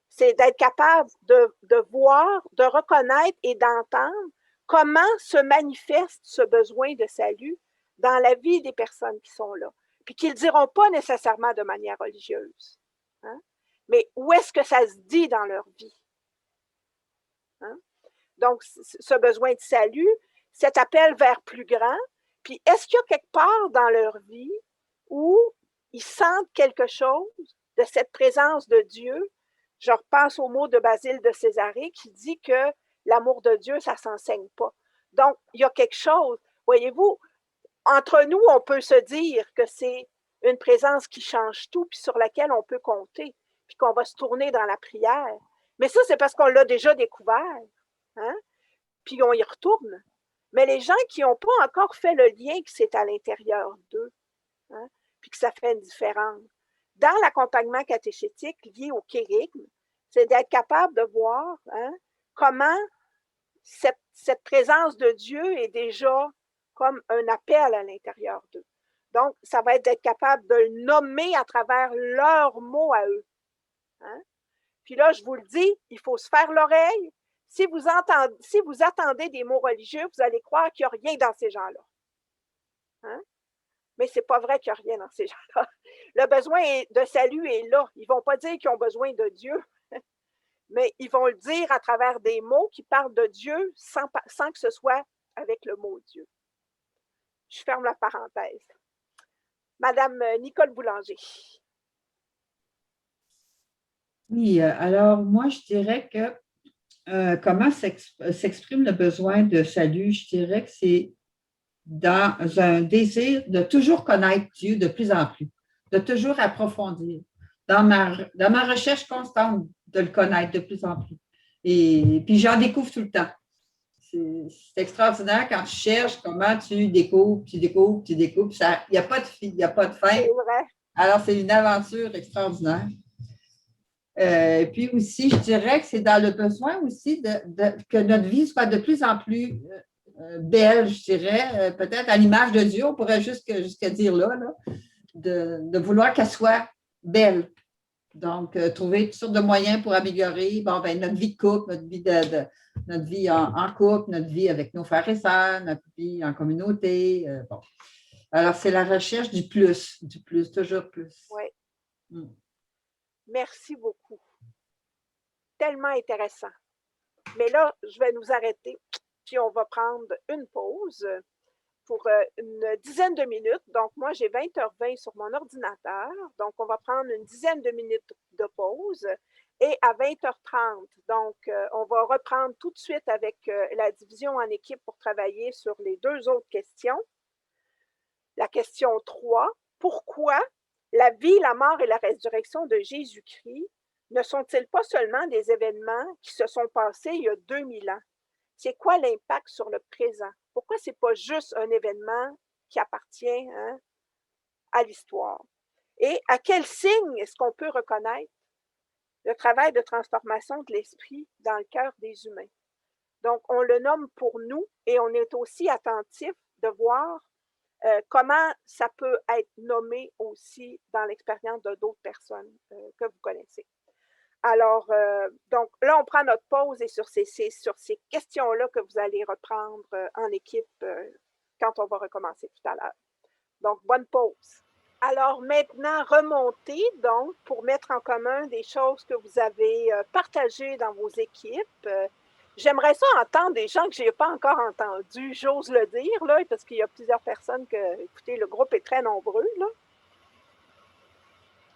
c'est d'être capable de voir, de reconnaître et d'entendre comment se manifeste ce besoin de salut dans la vie des personnes qui sont là. Puis qu'ils ne le diront pas nécessairement de manière religieuse. Hein? Mais où est-ce que ça se dit dans leur vie? Hein? Donc, ce besoin de salut, cet appel vers plus grand, puis est-ce qu'il y a quelque part dans leur vie où ils sentent quelque chose de cette présence de Dieu? Je repense au mot de Basile de Césarée qui dit que l'amour de Dieu, ça ne s'enseigne pas. Donc, il y a quelque chose. Voyez-vous, entre nous, on peut se dire que c'est une présence qui change tout, puis sur laquelle on peut compter, puis qu'on va se tourner dans la prière. Mais ça, c'est parce qu'on l'a déjà découvert. Hein? Puis on y retourne. Mais les gens qui n'ont pas encore fait le lien que c'est à l'intérieur d'eux, hein, puis que ça fait une différence. Dans l'accompagnement catéchétique lié au kérigme, c'est d'être capable de voir comment cette présence de Dieu est déjà comme un appel à l'intérieur d'eux. Donc, ça va être d'être capable de le nommer à travers leurs mots à eux. Hein? Puis là, je vous le dis, il faut se faire l'oreille. Si vous attendez des mots religieux, vous allez croire qu'il n'y a rien dans ces gens-là. Hein? Mais ce n'est pas vrai qu'il n'y a rien dans ces gens-là. Le besoin de salut est là. Ils ne vont pas dire qu'ils ont besoin de Dieu, mais ils vont le dire à travers des mots qui parlent de Dieu sans que ce soit avec le mot Dieu. Je ferme la parenthèse. Madame Nicole Boulanger. Oui, alors moi, je dirais que comment s'exprime le besoin de salut? Je dirais que c'est dans un désir de toujours connaître Dieu de plus en plus, de toujours approfondir, dans ma recherche constante de le connaître de plus en plus. Et puis, j'en découvre tout le temps. C'est extraordinaire quand tu cherches comment tu découvres. Il n'y a pas de fin. C'est vrai. Alors, c'est une aventure extraordinaire. Puis aussi, je dirais que c'est dans le besoin aussi que notre vie soit de plus en plus belle, je dirais, peut-être à l'image de Dieu, on pourrait jusqu'à dire là de vouloir qu'elle soit belle. Donc, trouver toutes sortes de moyens pour améliorer notre vie de couple, notre vie en couple, notre vie avec nos frères et sœurs, notre vie en communauté. Bon. Alors, c'est la recherche du plus, toujours plus. Oui. Merci beaucoup. Tellement intéressant. Mais là, je vais nous arrêter, puis on va prendre une pause pour une dizaine de minutes. Donc, moi, j'ai 20h20 sur mon ordinateur. Donc, on va prendre une dizaine de minutes de pause. Et à 20h30, donc, on va reprendre tout de suite avec la division en équipe pour travailler sur les deux autres questions. La question 3, pourquoi la vie, la mort et la résurrection de Jésus-Christ ne sont-ils pas seulement des événements qui se sont passés il y a 2000 ans? C'est quoi l'impact sur le présent? Pourquoi ce n'est pas juste un événement qui appartient à l'histoire? Et à quel signe est-ce qu'on peut reconnaître le travail de transformation de l'esprit dans le cœur des humains? Donc, on le nomme pour nous et on est aussi attentif de voir comment ça peut être nommé aussi dans l'expérience de d'autres personnes que vous connaissez. Alors, donc là, on prend notre pause et sur ces questions-là que vous allez reprendre en équipe quand on va recommencer tout à l'heure. Donc, bonne pause. Alors maintenant, remontez donc pour mettre en commun des choses que vous avez partagées dans vos équipes. J'aimerais ça entendre des gens que je n'ai pas encore entendus, j'ose le dire, là, parce qu'il y a plusieurs personnes que, écoutez, le groupe est très nombreux, là.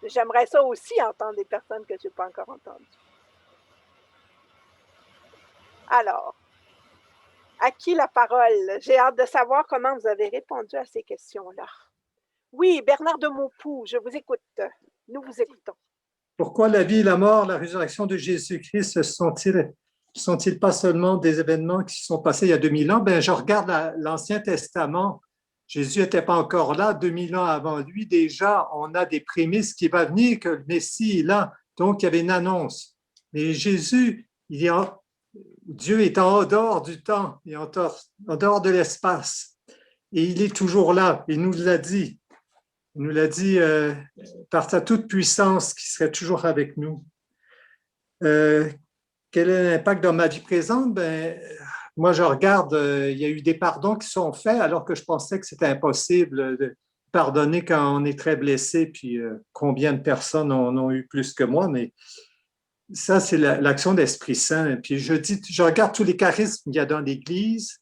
J'aimerais ça aussi entendre des personnes que je n'ai pas encore entendues. Alors, à qui la parole? J'ai hâte de savoir comment vous avez répondu à ces questions-là. Oui, Bernard de Maupoux, je vous écoute. Nous vous écoutons. Pourquoi la vie, la mort, la résurrection de Jésus-Christ sont-ils pas seulement des événements qui se sont passés il y a 2000 ans? Ben, je regarde l'Ancien Testament. Jésus n'était pas encore là, 2000 ans avant lui. Déjà, on a des prémices qui va venir, que le Messie est là. Donc, il y avait une annonce. Mais Jésus, Dieu est en dehors du temps, et en dehors de l'espace. Et il est toujours là. Il nous l'a dit. Il nous l'a dit par sa toute puissance qui serait toujours avec nous. Quel est l'impact dans ma vie présente? Ben, moi, je regarde, il y a eu des pardons qui sont faits alors que je pensais que c'était impossible de pardonner quand on est très blessé, puis combien de personnes en ont eu plus que moi, mais ça, c'est l'action d'Esprit Saint. Puis je regarde tous les charismes qu'il y a dans l'Église.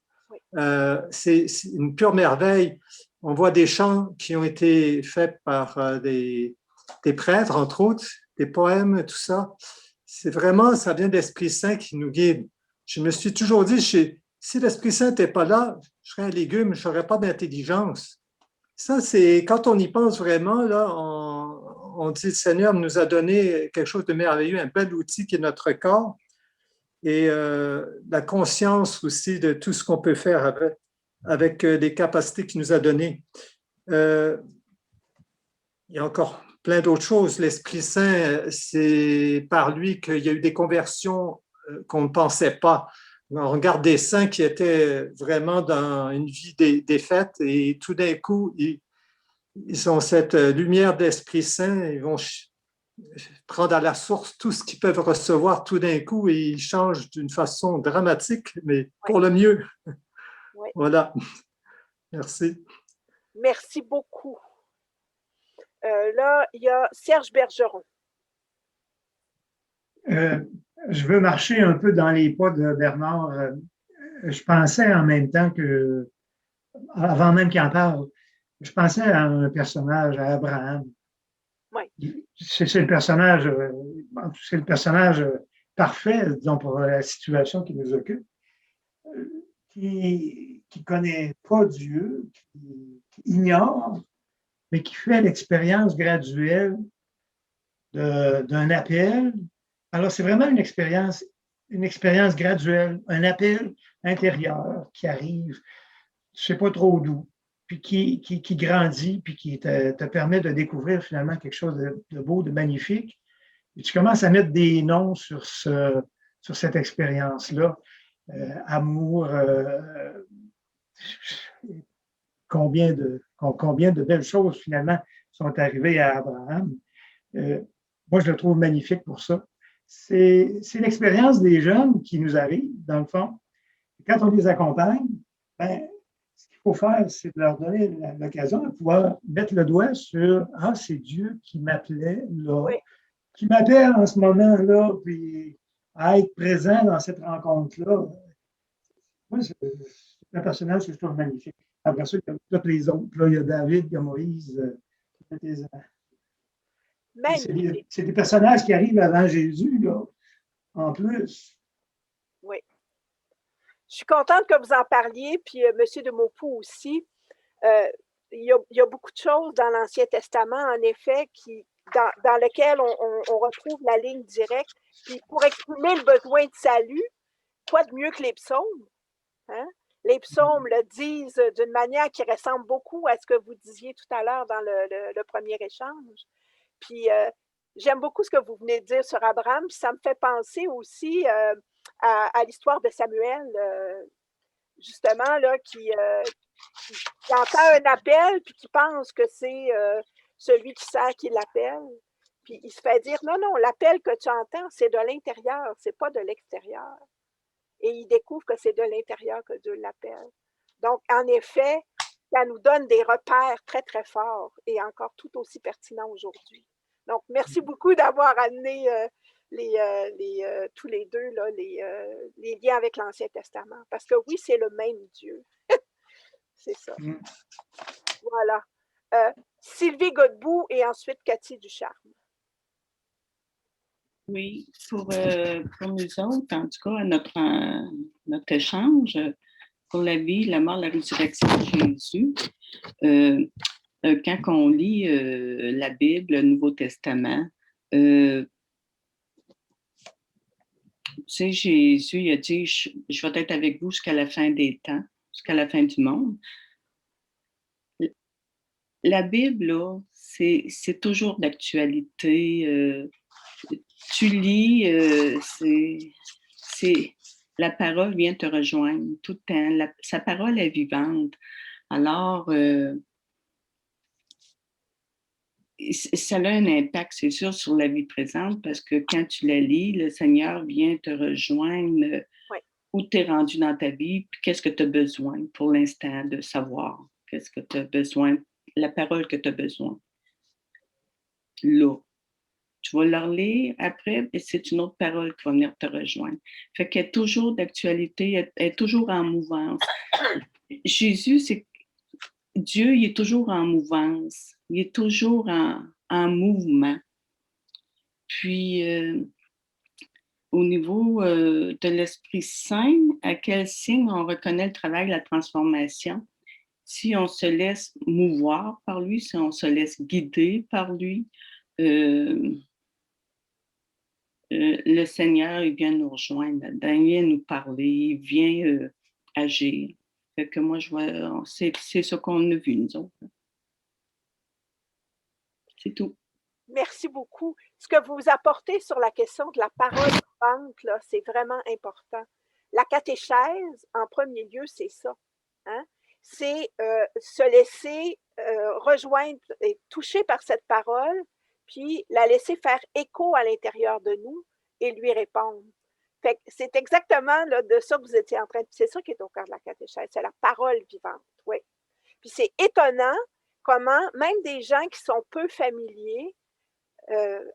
C'est une pure merveille. On voit des chants qui ont été faits par des prêtres, entre autres, des poèmes, tout ça. C'est vraiment, ça vient d'Esprit Saint qui nous guide. Je me suis toujours dit, si l'Esprit Saint n'était pas là, je serais un légume, je n'aurais pas d'intelligence. Ça, c'est quand on y pense vraiment, là, on dit, le Seigneur nous a donné quelque chose de merveilleux, un bel outil qui est notre corps et la conscience aussi de tout ce qu'on peut faire avec les capacités qu'il nous a données. Il y a encore plein d'autres choses. L'Esprit Saint, c'est par lui qu'il y a eu des conversions qu'on ne pensait pas. On regarde des saints qui étaient vraiment dans une vie défaite et tout d'un coup, ils ont cette lumière d'Esprit Saint, ils vont prendre à la source tout ce qu'ils peuvent recevoir tout d'un coup et ils changent d'une façon dramatique, mais pour le mieux. Oui. Voilà. Merci. Merci beaucoup. Là, il y a Serge Bergeron. Je veux marcher un peu dans les pas de Bernard. Je pensais en même temps que, avant même qu'il en parle, je pensais à un personnage, à Abraham. Oui. C'est le personnage parfait, disons, pour la situation qui nous occupe, qui ne connaît pas Dieu, qui ignore, mais qui fait l'expérience graduelle d'un appel. Alors, c'est vraiment une expérience graduelle, un appel intérieur qui arrive, je ne sais pas trop d'où, puis qui grandit, puis qui te permet de découvrir finalement quelque chose de beau, de magnifique. Et tu commences à mettre des noms sur cette expérience-là. Amour, combien de belles choses finalement sont arrivées à Abraham. Moi, je le trouve magnifique pour ça. C'est l'expérience des jeunes qui nous arrive, dans le fond. Quand on les accompagne, ben, ce qu'il faut faire, c'est de leur donner l'occasion de pouvoir mettre le doigt sur « Ah, c'est Dieu qui m'appelait là, Oui. qui m'appelle en ce moment-là, puis à être présent dans cette rencontre-là. » Moi, c'est un personnage que je trouve magnifique. Après ça, il y a tous les autres. Là, il y a David, il y a Moïse. C'est des personnages qui arrivent avant Jésus, là, en plus. Oui. Je suis contente que vous en parliez, puis M. de Maupoux aussi. Il y a beaucoup de choses dans l'Ancien Testament, en effet, dans lesquelles on retrouve la ligne directe. Puis pour exprimer le besoin de salut, quoi de mieux que les psaumes? Hein? Les psaumes le disent d'une manière qui ressemble beaucoup à ce que vous disiez tout à l'heure dans le premier échange. Puis j'aime beaucoup ce que vous venez de dire sur Abraham, puis ça me fait penser aussi à l'histoire de Samuel, justement, là, qui entend un appel, puis qui pense que c'est celui qui sert qui l'appelle. Puis il se fait dire, non, non, l'appel que tu entends, c'est de l'intérieur, c'est pas de l'extérieur. Et il découvre que c'est de l'intérieur que Dieu l'appelle. Donc, en effet, ça nous donne des repères très, très forts et encore tout aussi pertinents aujourd'hui. Donc, merci beaucoup d'avoir amené tous les deux là, les liens avec l'Ancien Testament. Parce que oui, c'est le même Dieu. C'est ça. Voilà. Sylvie Godbout et ensuite Cathy Ducharme. Oui, pour nous autres, en tout cas, notre échange pour la vie, la mort, la résurrection de Jésus, quand on lit la Bible, le Nouveau Testament, tu sais, Jésus il a dit, je vais être avec vous jusqu'à la fin des temps, jusqu'à la fin du monde. La Bible, là, c'est toujours d'actualité. Tu lis, la parole vient te rejoindre tout le temps. Sa parole est vivante. Alors, ça a un impact, c'est sûr, sur la vie présente parce que quand tu la lis, le Seigneur vient te rejoindre où tu es rendu dans ta vie, puis qu'est-ce que tu as besoin pour l'instant de savoir, qu'est-ce que tu as besoin, la parole que tu as besoin. Là. Tu vas la relire après, et c'est une autre parole qui va venir te rejoindre. Fait qu'elle est toujours d'actualité, elle est toujours en mouvance. Jésus, c'est Dieu, il est toujours en mouvance, il est toujours en mouvement. Puis, au niveau de l'Esprit Saint, à quel signe on reconnaît le travail de la transformation? Si on se laisse mouvoir par lui, si on se laisse guider par lui, le Seigneur, il vient nous rejoindre, il vient nous parler, il vient agir. Fait que moi, je vois, c'est ce qu'on a vu, nous autres. C'est tout. Merci beaucoup. Ce que vous apportez sur la question de la parole vivante, là, c'est vraiment important. La catéchèse, en premier lieu, c'est ça. Hein? C'est se laisser rejoindre et toucher par cette parole, puis la laisser faire écho à l'intérieur de nous et lui répondre. Fait que c'est exactement là, de ça que vous étiez en train de... C'est ça qui est au cœur de la catéchèse, c'est la parole vivante, oui. Puis c'est étonnant comment même des gens qui sont peu familiers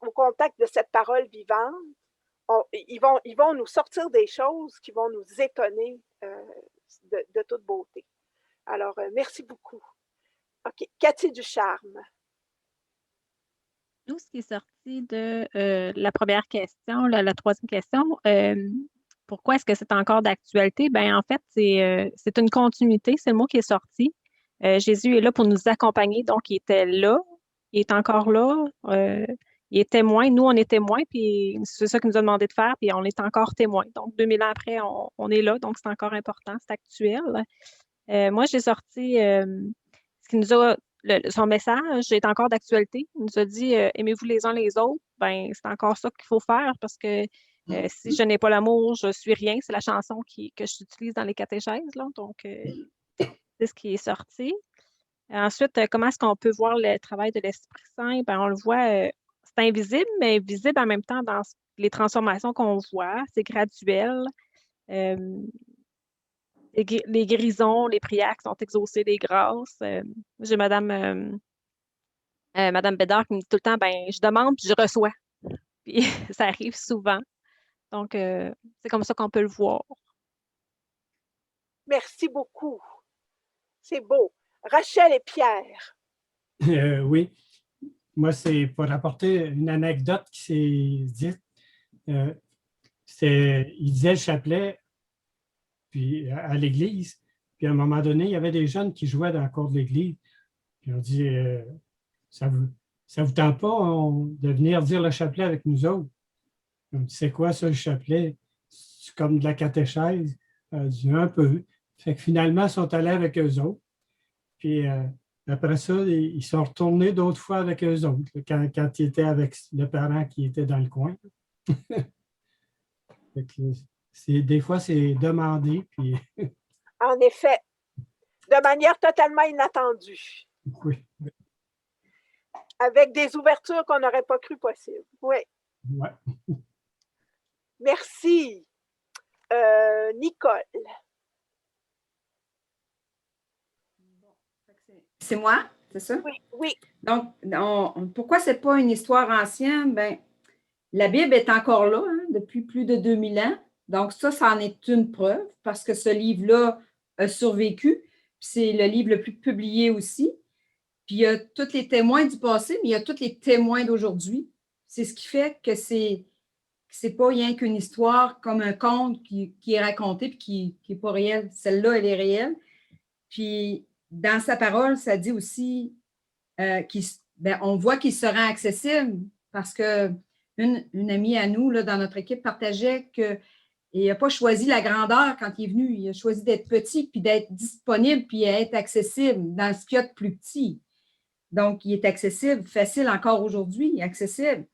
au contact de cette parole vivante, ils vont nous sortir des choses qui vont nous étonner de toute beauté. Alors, merci beaucoup. OK, Cathy Ducharme. Nous, ce qui est sorti de la première question, la troisième question, pourquoi est-ce que c'est encore d'actualité? Bien, en fait, c'est une continuité, c'est le mot qui est sorti. Jésus est là pour nous accompagner, donc il était là, il est encore là, il est témoin, nous, on est témoins, puis c'est ça qu'il nous a demandé de faire, puis on est encore témoins. Donc, 2000 ans après, on est là, donc c'est encore important, c'est actuel. Moi, j'ai sorti ce qui nous a... son message est encore d'actualité. Il nous a dit aimez-vous les uns les autres. Ben, c'est encore ça qu'il faut faire parce que si je n'ai pas l'amour, je suis rien. C'est la chanson que j'utilise dans les catéchèses. Là. Donc, c'est ce qui est sorti. Ensuite, comment est-ce qu'on peut voir le travail de l'Esprit Saint? Ben, on le voit, c'est invisible, mais visible en même temps dans les transformations qu'on voit. C'est graduel. Les guérisons, les prières qui sont exaucées, les grâces. J'ai Madame Bédard qui me dit tout le temps, ben, je demande puis je reçois. Puis ça arrive souvent. Donc, c'est comme ça qu'on peut le voir. Merci beaucoup. C'est beau. Rachel et Pierre. Oui. Moi, c'est pour apporter une anecdote qui s'est dite. Il disait le chapelet puis à l'église. Puis à un moment donné, il y avait des jeunes qui jouaient dans la cour de l'église. Puis on dit ça vous tente pas de venir dire le chapelet avec nous autres? On dit c'est quoi ça, le chapelet? C'est comme de la catéchèse? On dit un peu. Fait que finalement, ils sont allés avec eux autres. Puis après ça, ils sont retournés d'autres fois avec eux autres, quand ils étaient avec le parent qui était dans le coin. Fait que, des fois, c'est demandé. Puis... En effet, de manière totalement inattendue. Oui. Avec des ouvertures qu'on n'aurait pas cru possibles. Oui. Ouais. Merci. Nicole. C'est moi, c'est ça? Oui, oui. Donc, pourquoi ce n'est pas une histoire ancienne? Bien, la Bible est encore là depuis plus de 2000 ans. Donc, ça en est une preuve parce que ce livre-là a survécu. C'est le livre le plus publié aussi. Puis, il y a tous les témoins du passé, mais il y a tous les témoins d'aujourd'hui. C'est ce qui fait que c'est pas rien qu'une histoire comme un conte qui est raconté et qui n'est pas réel. Celle-là, elle est réelle. Puis, dans sa parole, ça dit aussi on voit qu'il se rend accessible parce qu'une amie à nous, là, dans notre équipe, partageait qu'il n'a pas choisi la grandeur quand il est venu. Il a choisi d'être petit, puis d'être disponible, puis d'être accessible dans ce qu'il y a de plus petit. Donc, il est accessible, facile encore aujourd'hui, accessible.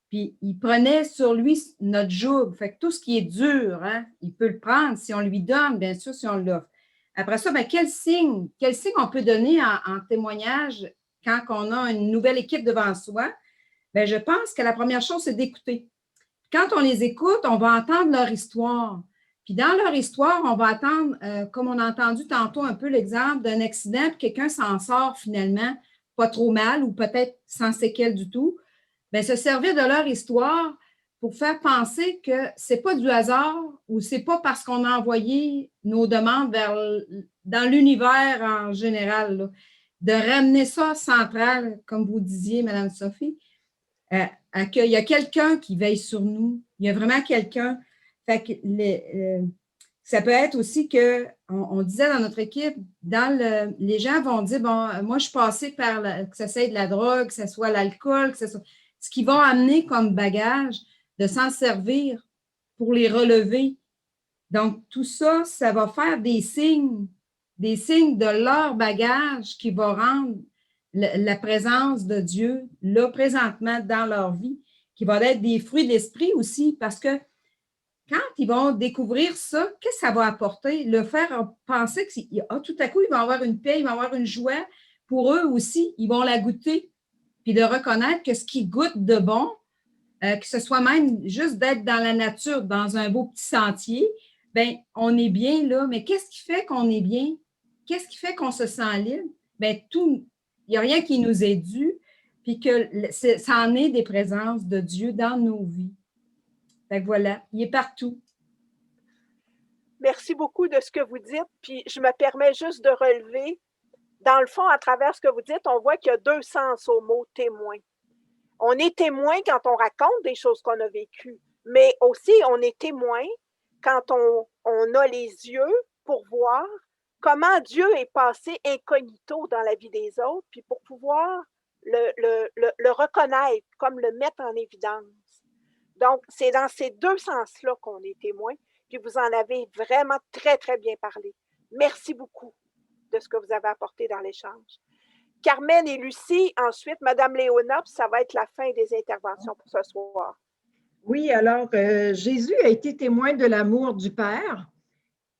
Puis, il prenait sur lui notre joug. Fait que tout ce qui est dur, il peut le prendre si on lui donne, bien sûr, si on l'offre. Après ça, quel signe on peut donner en témoignage quand on a une nouvelle équipe devant soi? Bien, je pense que la première chose, c'est d'écouter. Quand on les écoute, on va entendre leur histoire. Puis dans leur histoire, on va attendre, comme on a entendu tantôt un peu l'exemple d'un accident, puis quelqu'un s'en sort finalement pas trop mal ou peut-être sans séquelles du tout. Bien, se servir de leur histoire pour faire penser que ce n'est pas du hasard ou ce n'est pas parce qu'on a envoyé nos demandes dans l'univers en général, là, de ramener ça central, comme vous disiez, Mme Sophie, qu'il y a quelqu'un qui veille sur nous. Il y a vraiment quelqu'un. Fait que ça peut être aussi qu'on disait dans notre équipe, les gens vont dire, bon, moi, je suis passée par, que ça soit de la drogue, que ce soit l'alcool, que ce soit ce qu'ils vont amener comme bagage, de s'en servir pour les relever. Donc, tout ça, ça va faire des signes de leur bagage qui va rendre la présence de Dieu, là, présentement, dans leur vie, qui va être des fruits de l'esprit aussi, parce que quand ils vont découvrir ça, qu'est-ce que ça va apporter? Le faire penser que tout à coup, ils vont avoir une paix, ils vont avoir une joie. Pour eux aussi, ils vont la goûter. Puis de reconnaître que ce qui goûte de bon, que ce soit même juste d'être dans la nature, dans un beau petit sentier, bien, on est bien là. Mais qu'est-ce qui fait qu'on est bien? Qu'est-ce qui fait qu'on se sent libre? Bien, il n'y a rien qui nous est dû, puis que ça en est des présences de Dieu dans nos vies. Fait que voilà, il est partout. Merci beaucoup de ce que vous dites. Puis je me permets juste de relever, dans le fond, à travers ce que vous dites, on voit qu'il y a deux sens au mot témoin. On est témoin quand on raconte des choses qu'on a vécues, mais aussi on est témoin quand on a les yeux pour voir comment Dieu est passé incognito dans la vie des autres, puis pour pouvoir le reconnaître, comme le mettre en évidence. Donc, c'est dans ces deux sens-là qu'on est témoin, puis vous en avez vraiment très, très bien parlé. Merci beaucoup de ce que vous avez apporté dans l'échange. Carmen et Lucie, ensuite, Mme Léona, puis ça va être la fin des interventions pour ce soir. Oui, alors, Jésus a été témoin de l'amour du Père,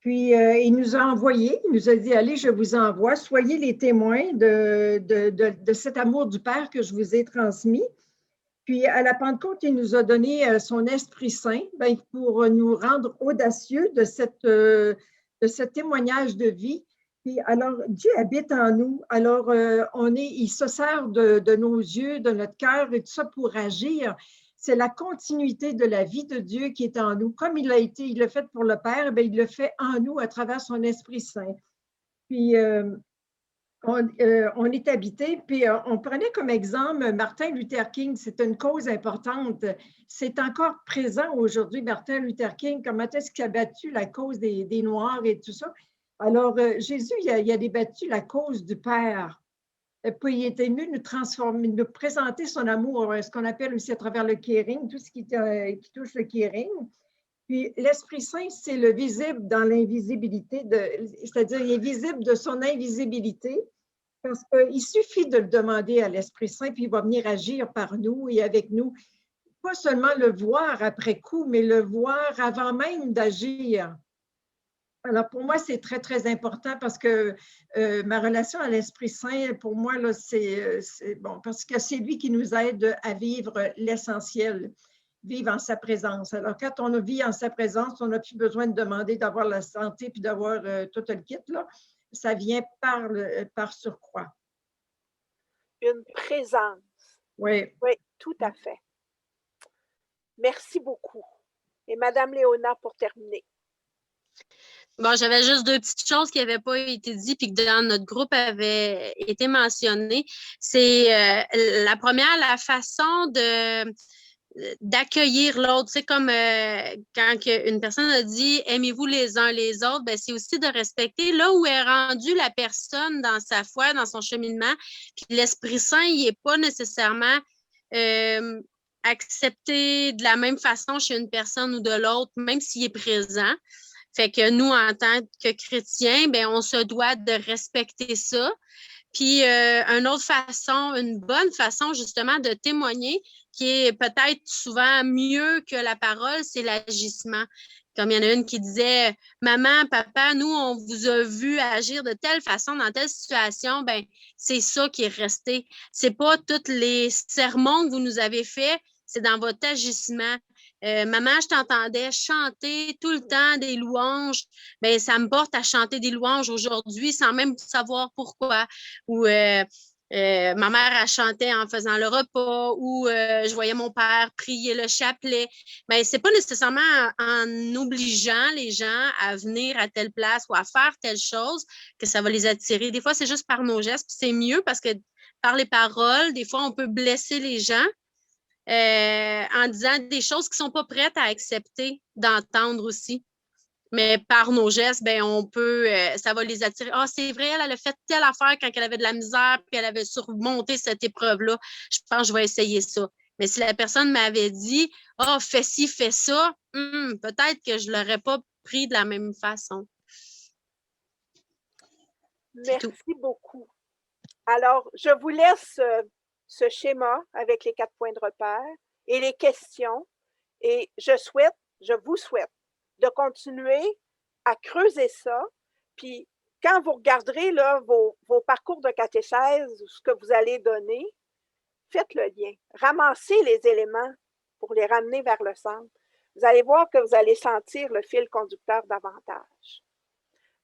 puis il nous a envoyés, il nous a dit, allez, je vous envoie, soyez les témoins de cet amour du Père que je vous ai transmis. Puis, à la Pentecôte, il nous a donné son Esprit Saint pour nous rendre audacieux de ce témoignage de vie. Puis, alors, Dieu habite en nous. Alors, il se sert de nos yeux, de notre cœur et tout ça pour agir. C'est la continuité de la vie de Dieu qui est en nous. Comme il l'a fait pour le Père, bien, il le fait en nous à travers son Esprit Saint. Puis, on est habité, puis on prenait comme exemple Martin Luther King, c'est une cause importante. C'est encore présent aujourd'hui, Martin Luther King, comment est-ce qu'il a battu la cause des Noirs et tout ça. Alors, Jésus, il a débattu la cause du Père. Et puis, il était venu nous transformer, nous présenter son amour, ce qu'on appelle aussi à travers le caring, tout ce qui touche le caring. Puis, l'Esprit Saint, c'est le visible dans l'invisibilité, c'est-à-dire il est visible de son invisibilité. Parce qu'il suffit de le demander à l'Esprit Saint, puis il va venir agir par nous et avec nous. Pas seulement le voir après coup, mais le voir avant même d'agir. Alors, pour moi, c'est très, très important parce que ma relation à l'Esprit Saint, pour moi, là, c'est bon, parce que c'est lui qui nous aide à vivre l'essentiel, vivre en sa présence. Alors, quand on vit en sa présence, on n'a plus besoin de demander d'avoir la santé puis d'avoir tout le kit, là. Ça vient par surcroît. Une présence. Oui. Oui, tout à fait. Merci beaucoup. Et Madame Léona, pour terminer. Bon, j'avais juste 2 petites choses qui n'avaient pas été dites puis que dans notre groupe avaient été mentionnées. C'est la première, la façon d'accueillir l'autre. C'est comme quand une personne a dit « aimez-vous les uns les autres », ben, c'est aussi de respecter là où est rendue la personne dans sa foi, dans son cheminement. Puis l'Esprit Saint, il n'est pas nécessairement accepté de la même façon chez une personne ou de l'autre, même s'il est présent. Fait que nous, en tant que chrétiens, ben, on se doit de respecter ça. Puis, une autre façon, une bonne façon justement de témoigner, qui est peut-être souvent mieux que la parole, c'est l'agissement. Comme il y en a une qui disait « Maman, papa, nous, on vous a vu agir de telle façon dans telle situation. » Ben, c'est ça qui est resté. C'est pas tous les sermons que vous nous avez faits, c'est dans votre agissement. Maman, je t'entendais chanter tout le temps des louanges. Ben, ça me porte à chanter des louanges aujourd'hui sans même savoir pourquoi. Ou ma mère, elle chantait en faisant le repas, ou je voyais mon père prier le chapelet. Ben, c'est pas nécessairement en obligeant les gens à venir à telle place ou à faire telle chose que ça va les attirer. Des fois, c'est juste par nos gestes. Puis c'est mieux parce que par les paroles, des fois, on peut blesser les gens. En disant des choses qui ne sont pas prêtes à accepter, d'entendre aussi. Mais par nos gestes, ben, on peut, ça va les attirer. Ah, c'est vrai, elle a fait telle affaire quand elle avait de la misère, puis elle avait surmonté cette épreuve-là. Je pense que je vais essayer ça. Mais si la personne m'avait dit, ah, fais ci, fais ça, peut-être que je ne l'aurais pas pris de la même façon. Merci beaucoup. Alors, je vous laisse ce schéma avec les 4 points de repère et les questions. Et je vous souhaite de continuer à creuser ça. Puis, quand vous regarderez là, vos parcours de catéchèse, ce que vous allez donner, faites le lien. Ramassez les éléments pour les ramener vers le centre. Vous allez voir que vous allez sentir le fil conducteur davantage.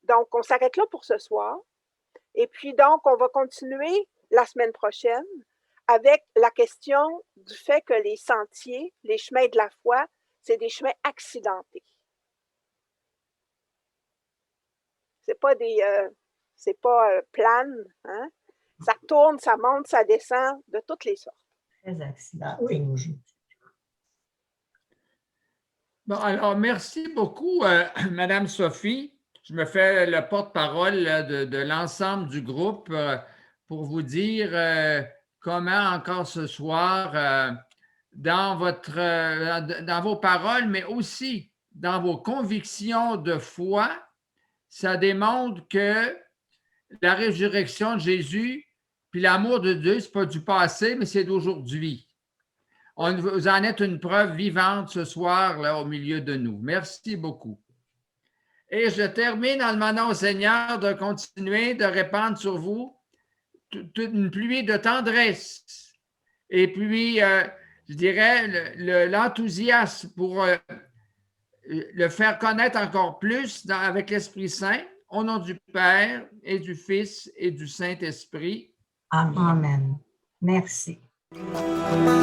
Donc, on s'arrête là pour ce soir. Et puis, donc, on va continuer la semaine prochaine avec la question du fait que les sentiers, les chemins de la foi, c'est des chemins accidentés. C'est pas plane, hein? Ça tourne, ça monte, ça descend, de toutes les sortes. Très accidenté. Oui. Bon, alors, merci beaucoup, Madame Sophie. Je me fais le porte-parole de l'ensemble du groupe pour vous dire comment encore ce soir, dans vos paroles, mais aussi dans vos convictions de foi, ça démontre que la résurrection de Jésus puis l'amour de Dieu, ce n'est pas du passé, mais c'est d'aujourd'hui. Vous en êtes une preuve vivante ce soir là, au milieu de nous. Merci beaucoup. Et je termine en demandant au Seigneur de continuer de répandre sur vous une pluie de tendresse. Et puis, je dirais, l'enthousiasme pour le faire connaître encore plus avec l'Esprit Saint, au nom du Père et du Fils et du Saint-Esprit. Amen. Merci. Amen.